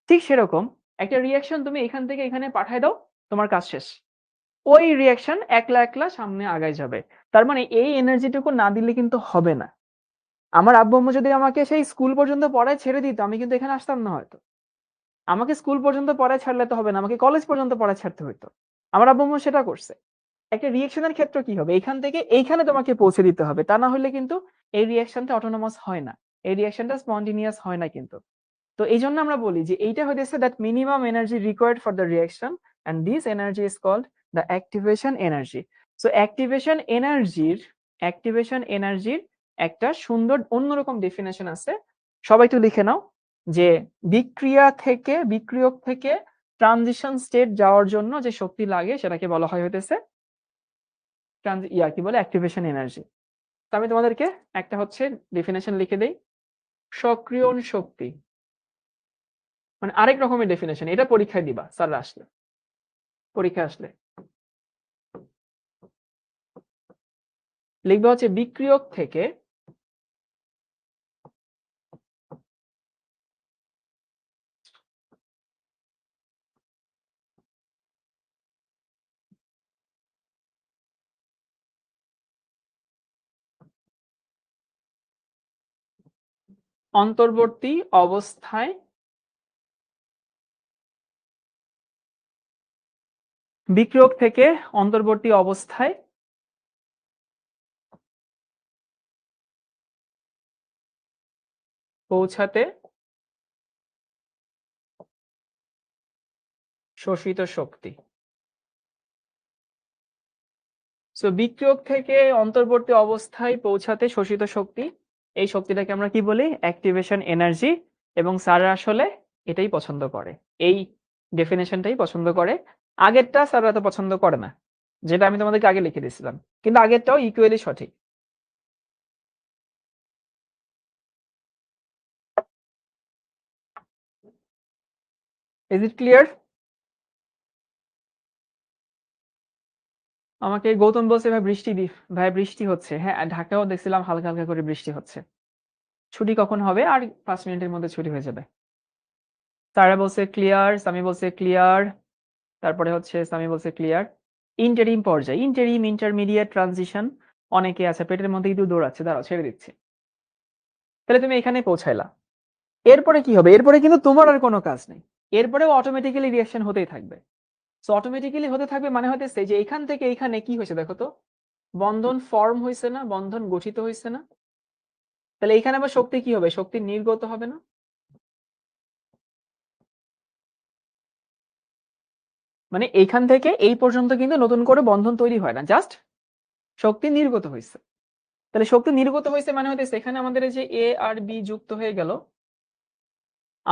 ঠিক সেরকম একটা রিয়াকশন তুমি এখান থেকে এখানে পাঠায় দাও, তোমার কাজ শেষ। ওই রিয়াকশন একলা একলা সামনে আগায় যাবে। তার মানে এই এনার্জিটুকু না দিলে কিন্তু হবে না। আমার আব্বু আম্মু যদি আমাকে সেই স্কুল পর্যন্ত পড়ায় ছেড়ে দিত, আমি কিন্তু এখানে আসতাম না হয়তো। আমাকে স্কুল পর্যন্ত পড়ায় ছাড়লে তো হবে না, আমাকে কলেজ পর্যন্ত পড়ায় ছাড়তে হইতো। আমার আব্বু আম্মু সেটা করছে। একটা রিঅ্যাকশনের ক্ষেত্রে কি হবে, এখান থেকে এইখানে তোমাকে পৌঁছে দিতে হবে, তা না হলে কিন্তু এই রিঅ্যাকশনটা অটোনোমাস হয় না, এই রিঅ্যাকশনটা স্পন্টেনিয়াস হয় না কিন্তু। তো এই জন্য আমরা বলি যে এইটা হইতেছে that minimum energy required for the reaction, and this energy is called the activation energy. So activation এনার্জির একটা সুন্দর অন্যরকম ডেফিনেশন আছে, সবাই একটু লিখে নাও, যে বিক্রিয়ক থেকে ট্রানজিশন স্টেট যাওয়ার জন্য যে শক্তি লাগে সেটাকে বলা হয় হইতেছে কি বলে অ্যাক্টিভেশন এনার্জি। তো আমি তোমাদেরকে একটা হচ্ছে ডেফিনেশন লিখে দেই। সক্রিয়ণ শক্তি মানে আরেক রকমের ডেফিনেশন, এটা পরীক্ষায় দিবা স্যাররা আসলে, পরীক্ষা আসলে লিখবা হচ্ছে বিক্রিয়ক থেকে অন্তর্বর্তী অবস্থায় বিক্রিয়ক থেকে অন্তর্বর্তী অবস্থায় পৌঁছাতে শোষিত শক্তি। সো বিক্রিয়ক থেকে অন্তর্বর্তী অবস্থায় পৌঁছাতে শোষিত শক্তি, এই শক্তিটাকে আমরা কি বলি, অ্যাক্টিভেশন এনার্জি। এবং স্যাররা আসলে এটাই পছন্দ করে, এই ডেফিনেশনটাই পছন্দ করে। আগেরটা স্যাররা তো পছন্দ করে না, যেটা আমি তোমাদেরকে আগে লিখে দিয়েছিলাম, কিন্তু আগেরটাও ইকুয়ালি সঠিক। Is it clear? আমাকে গৌতম বলছে ভাই বৃষ্টি হচ্ছে। হ্যাঁ, ঢাকাও দেখছিলাম হালকা হালকা করে বৃষ্টি হচ্ছে। ছুটি কখন হবে? আর 5 মিনিটের মধ্যে ছুটি হয়ে যাবে। সারা বলছে ক্লিয়ার, সামি বলছে ক্লিয়ার, তারপরে হচ্ছে সামি বলছে ক্লিয়ার। ইন্টারিম পর্যায়ে, ইন্টারমিডিয়েট, ট্রানজিশন, অনেকে আছে পেটের মধ্যে ইঁদুর দৌড়াচ্ছে, দাঁড়াও ছেড়ে দিচ্ছি। তাহলে তুমি এখানে পৌঁছাইলা, এরপরে কি হবে? এরপরে কিন্তু তোমার আর কোনো কাজ নেই, এরপরেও অটোমেটিক্যালি রিঅ্যাকশন হতেই থাকবে। সো অটোমেটিক্যালি হতে থাকবে মানে হতেছে যে এখান থেকে এইখানে কি হয়েছে দেখো তো, বন্ধন ফর্ম হয়েছে না, বন্ধন গঠিত হয়েছে না? তাহলে এখানে আবার শক্তি কি হবে? শক্তি নির্গত হবে না? মানে এইখান থেকে এই পর্যন্ত কিন্তু নতুন করে বন্ধন তৈরি হয় না, জাস্ট শক্তি নির্গত হয়েছে। তাহলে শক্তি নির্গত হয়েছে মানে হচ্ছে এখানে আমাদের এই যে এ আর বি যুক্ত হয়ে গেল,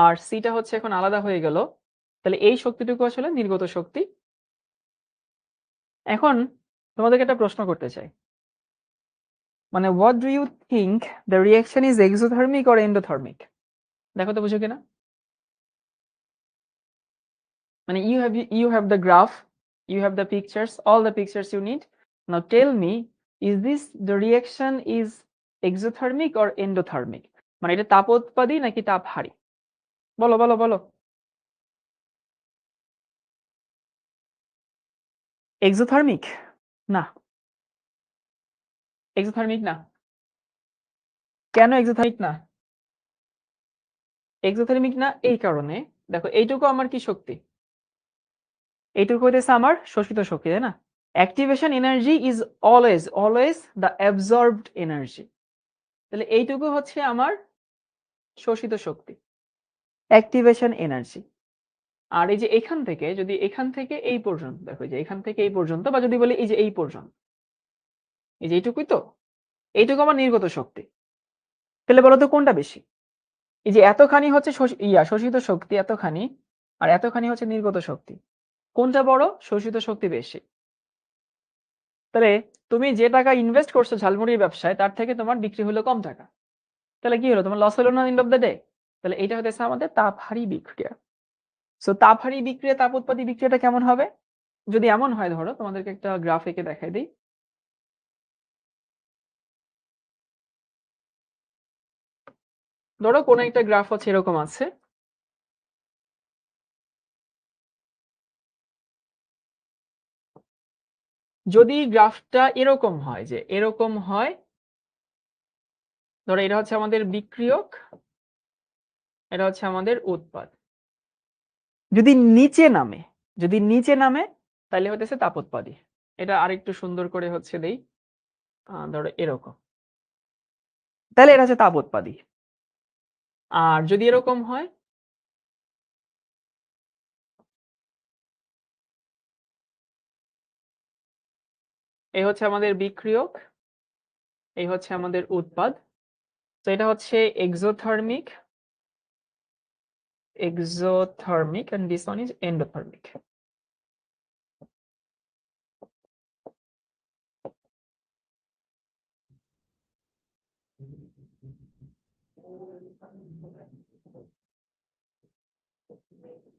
আর সিটা হচ্ছে এখন আলাদা হয়ে গেল। তাহলে এই শক্তিটুকু আসলে নির্গত শক্তি। এখন তোমাদেরকে একটা প্রশ্ন করতে চাই, মানে what do you think the reaction is exothermic or endothermic? দেখো তো বুঝো কিনা। মানে you have the graph, you have the pictures, all the pictures you need. Now tell me, is this the reaction is exothermic or endothermic? মানে এটা তাপোৎপাদী নাকি তাপহারী? বলো বলো বলো। এক্সোথার্মিক না, এক্সোথার্মিক না। কেন এক্সোথার্মিক না? এক্সোথার্মিক না এই কারণে, দেখো এইটুকু আমার কি শক্তি, এইটুকু হইতেছে আমার শোষিত শক্তি, তাই না? Activation energy is always the absorbed energy. তাহলে এইটুকু হচ্ছে আমার শোষিত শক্তি, অ্যাক্টিভেশন এনার্জি। আর এই যে এখান থেকে, যদি এখান থেকে এই পর্যন্ত, দেখো যে এখান থেকে এই পর্যন্ত, বা যদি বলি এই যে এই পর্যন্ত, এই যে এইটুকুই তো, এইটুকু আমার নির্গত শক্তি। তাহলে বলো তো কোনটা বেশি? এই যে এতখানি হচ্ছে শোষিত শক্তি এতখানি, আর এতখানি হচ্ছে নির্গত শক্তি। কোনটা বড়? শোষিত শক্তি বেশি। তাহলে তুমি যে টাকা ইনভেস্ট করছো ঝালমুড়ির ব্যবসায়, তার থেকে তোমার বিক্রি হলো কম টাকা। তাহলে কি হলো? তোমার লস হলো না এন্ড অফ দ্য ডে? তাহলে এটা হতেছে আমাদের তাপহারী বিক্রিয়া। সো তাপহারী বিক্রিয়া, তাপ উৎপাদী বিক্রিয়াটা কেমন হবে? যদি এমন হয়, ধরো তোমাদেরকে একটা গ্রাফ এঁকে দেখাই দিই। ধরো কোন একটা গ্রাফ হচ্ছে এরকম আছে, যদি গ্রাফটা এরকম হয়, যে এরকম হয়, ধরো এটা হচ্ছে আমাদের বিক্রিয়ক, এটা হচ্ছে আমাদের উৎপাদ। যদি নিচে নামে, যদি নিচে নামে, তাহলে হতেছে তাপোৎপাদী। এটা আরেকটু সুন্দর করে হচ্ছে দেই, ধরো এরকম, তাহলে এটা হচ্ছে তাপোৎপাদী। আর যদি এরকম হয়, এই হচ্ছে আমাদের বিক্রিয়ক, এই হচ্ছে আমাদের উৎপাদ। তো এটা হচ্ছে exothermic, and this one is endothermic.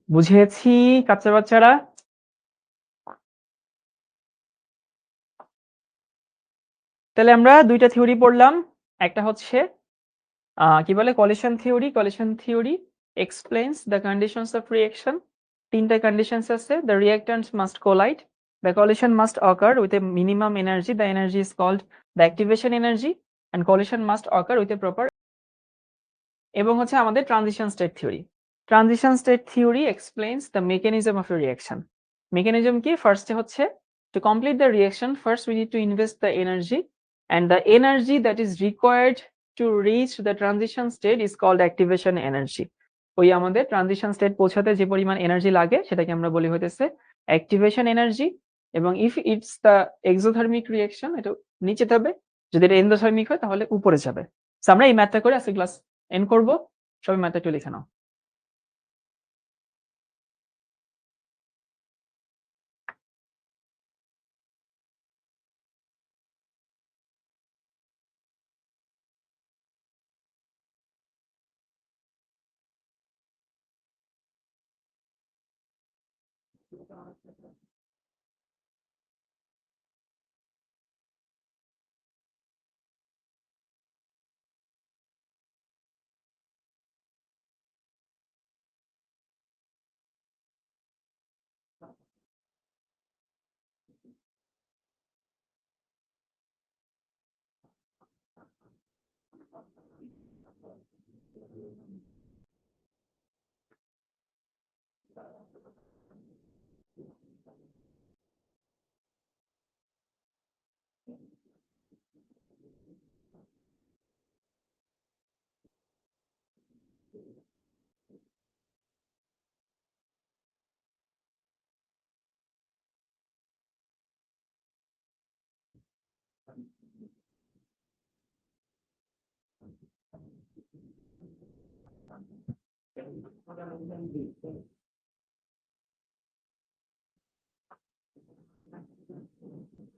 বুঝেছি কাচ্চা বাচ্চারা? তাহলে আমরা দুইটা থিওরি পড়লাম। একটা হচ্ছে কি বলে, collision theory. Collision theory explains the conditions of reaction. তিনটা কন্ডিশনস আছে। The reactants must collide, the collision must occur with a minimum energy, the energy is called the activation energy, and collision must occur with a proper, এবং হচ্ছে আমাদের transition state theory. Transition state theory explains the mechanism of a reaction. Mechanism কি? ফার্স্টে হচ্ছে to complete the reaction, first we need to invest the energy, and the energy that is required to reach the transition state is called activation energy. ওই আমাদের transition state পৌঁছাতে যে পরিমাণ energy লাগে সেটাকে আমরা বলি হইতেছে অ্যাক্টিভেশন এনার্জি। এবং if it's the exothermic reaction, এটা নিচে যাবে। যদি এটা এন্ডোথার্মিক হয় তাহলে উপরে যাবে। সো আমরা এই ম্যাথটা করে আজকে ক্লাস এন্ড করব। সবাই ম্যাথটা একটু লিখে নাও।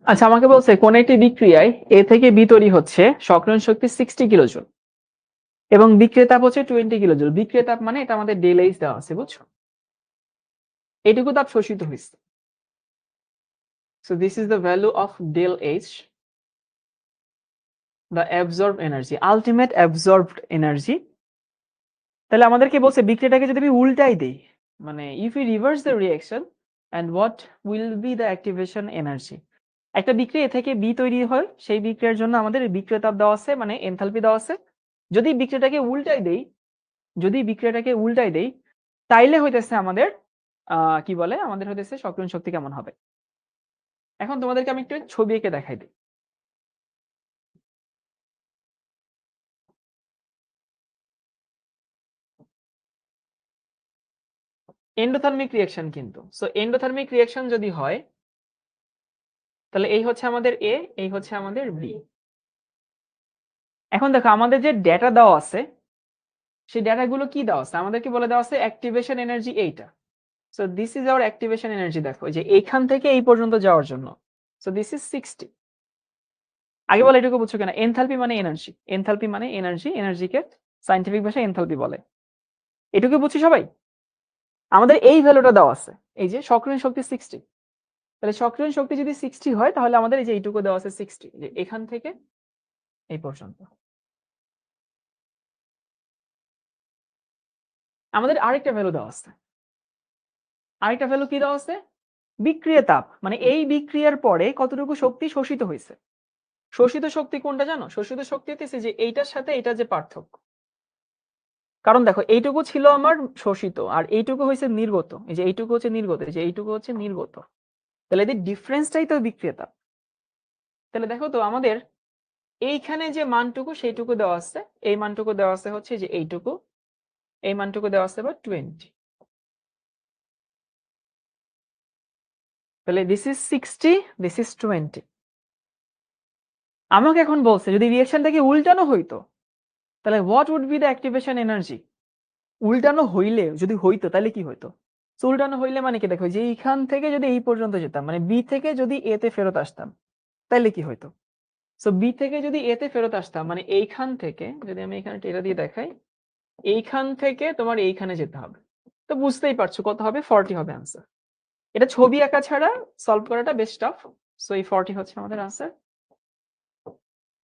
আচ্ছা, আমাকে বলছে কোন একটি বিক্রিয়ায় এ থেকে বি তৈরি হচ্ছে সক্রিয়ণ শক্তি 60 কিলোজুল এবং বিক্রিয়া তাপ হচ্ছে 20 কিলোজুল। বিক্রিয়া তাপ মানে এটা আমাদের ডেল এইচ দেওয়া আছে, বুঝছো? এটুকু তাপ শোষিত হয়েছে। So this is the value of del H, the absorbed energy, ultimate absorbed energy. তাহলে আমাদেরকে বলছে বিক্রিয়াটাকে যদি আমি উল্টাই দেই, মানে if we reverse the reaction and what will be the activation energy, একটা বিক্রিয়া থেকে বি তৈরি হয়, সেই বিক্রিয়ার জন্য আমাদের বিক্রিয়া তাপ দেওয়া আছে, মানে এনথালপি দেওয়া আছে। যদি বিক্রিয়াটাকে উল্টাই দেই তাইলে হইতেছে আমাদের কি বলে, আমাদের হইতেছে সক্রিয়ণ শক্তি কেমন হবে। এখন তোমাদেরকে আমি একটু ছবি এঁকে দেখাই দিই। এন্ডোথার্মিক রিঅ্যাকশন কিন্তু, সো এন্ডোথার্মিক রিঅ্যাকশন যদি হয় তাহলে এই হচ্ছে আমাদের এ, এই হচ্ছে আমাদের বি। এখন দেখো আমাদের যে ডেটা দেওয়া আছে, সেই ডেটাগুলো কি দেওয়া আছে, আমাদেরকে বলে দেওয়া আছে অ্যাক্টিভেশন এনার্জি এইটা। So this is hour activation energy. দেখো যে এইখান থেকে এই পর্যন্ত যাওয়ার জন্য, সো দিস ইজ 60। আগে বলে এটুকু বুঝছো কেন, এনথালপি মানে এনার্জি, এনথালপি মানে এনার্জি, এনার্জিকে সায়েন্টিফিক ভাষায় এনথালপি বলে। এটুকু বুঝছি সবাই? আমাদের এই ভ্যালুটা দেওয়া আছে, এই যে সক্রিয়ণ শক্তি 60। তাহলে সক্রিয়ণ শক্তি যদি 60 হয় তাহলে আমাদের এই যে এইটুকু দেওয়া আছে 60, যে এখান থেকে এই পর্যন্ত। আমাদের আরেকটা ভ্যালু দেওয়া আছে, আরেকটা ভ্যালু কি দেওয়া আছে, বিক্রিয়া তাপ, মানে এই বিক্রিয়ার পরে কতটুকু শক্তি শোষিত হয়েছে। শোষিত শক্তি কোনটা জানো? শোষিত শক্তি হচ্ছে যে এইটার সাথে এটা যে পার্থক্য। কারণ দেখো এইটুকু ছিল আমার শোষিত আর এইটুকু হয়েছে নির্গত, এই যে এইটুকু হচ্ছে নির্গত, এই যে এইটুকু হচ্ছে নির্গত। তাহলে এদের ডিফারেন্সটাই তো বিক্রিয়া তাপ। তাহলে দেখো তো আমাদের এইখানে যে মানটুকু সেইটুকু দেওয়া আছে, এই মানটুকু দেওয়া আছে হচ্ছে যে এইটুকু, এই মানটুকু দেওয়া আছে বা 20। তাহলে দিস ইজ 60, দিস ইজ 20। আমাকে এখন বলছে যদি রিঅ্যাকশনটাকে উল্টানো হইতো তাহলে what would be the activation energy. উল্টানো হইলে যদি হইতো তাহলে কি হইতো? So, উল্টানো হইলে মানে কি, দেখো যে এইখান থেকে যদি এই পর্যন্ত যেতাম, মানে বি থেকে যদি এ তে ফেরত আসতাম তাহলে কি হইতো? সো বি থেকে যদি এ তে ফেরত আসতাম, মানে এইখান থেকে যদি আমি এখানে টেরা দিয়ে দেখাই, এইখান থেকে তোমার এইখানে যেতে হবে। তো বুঝতেই পারছো কত হবে, 40 হবে আনসার। এটা ছবি আঁকা ছাড়া সলভ করাটা বেশ টাফ। সো এই 40 হচ্ছে আমাদের আনসার,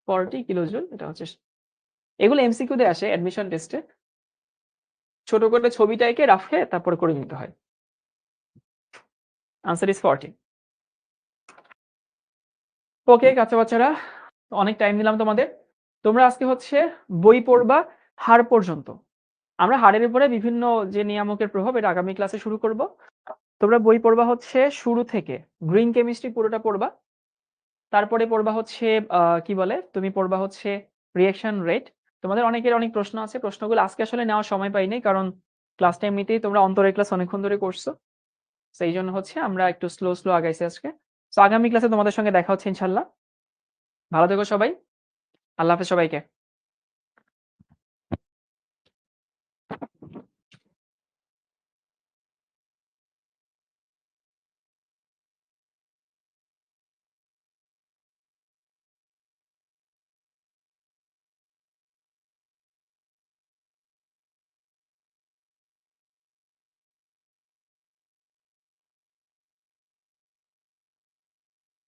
40 কিলোজুল। এটা হচ্ছে, এগুলো এমসিকিউ তে আসে অ্যাডমিশন টেস্টে, ছোট করে ছবিটা এঁকে রাফে তারপরে করে নিতে হয়। Answer is 40। ওকে কাঁচা বাচ্চারা, অনেক টাইম দিলাম তোমাদের। তোমরা আজকে হচ্ছে বই পড়বা হাড় পর্যন্ত। আমরা হাড়ের উপরে বিভিন্ন যে নিয়ামকের প্রভাব, এটা আগামী ক্লাসে শুরু করব। তোমরা বই পড়বা হচ্ছে শুরু থেকে, গ্রিন কেমিস্ট্রি পুরোটা পড়বা। তারপরে পড়বা হচ্ছে কি বলে, তুমি পড়বা হচ্ছে রিঅ্যাকশন রেট। তোমাদের অনেকের অনেক প্রশ্ন আছে, প্রশ্নগুলো আজকে আসলে নেওয়ার সময় পাইনি, কারণ ক্লাসটা এমনিতেই তোমরা অন্তরের ক্লাস অনেকক্ষণ ধরে করছো, সেই জন্য হচ্ছে আমরা একটু স্লো স্লো আগাইছি আজকে। তো আগামী ক্লাসে তোমাদের সঙ্গে দেখা হচ্ছে ইনশাল্লাহ। ভালো থেকো সবাই, আল্লাহ হাফেজ সবাইকে।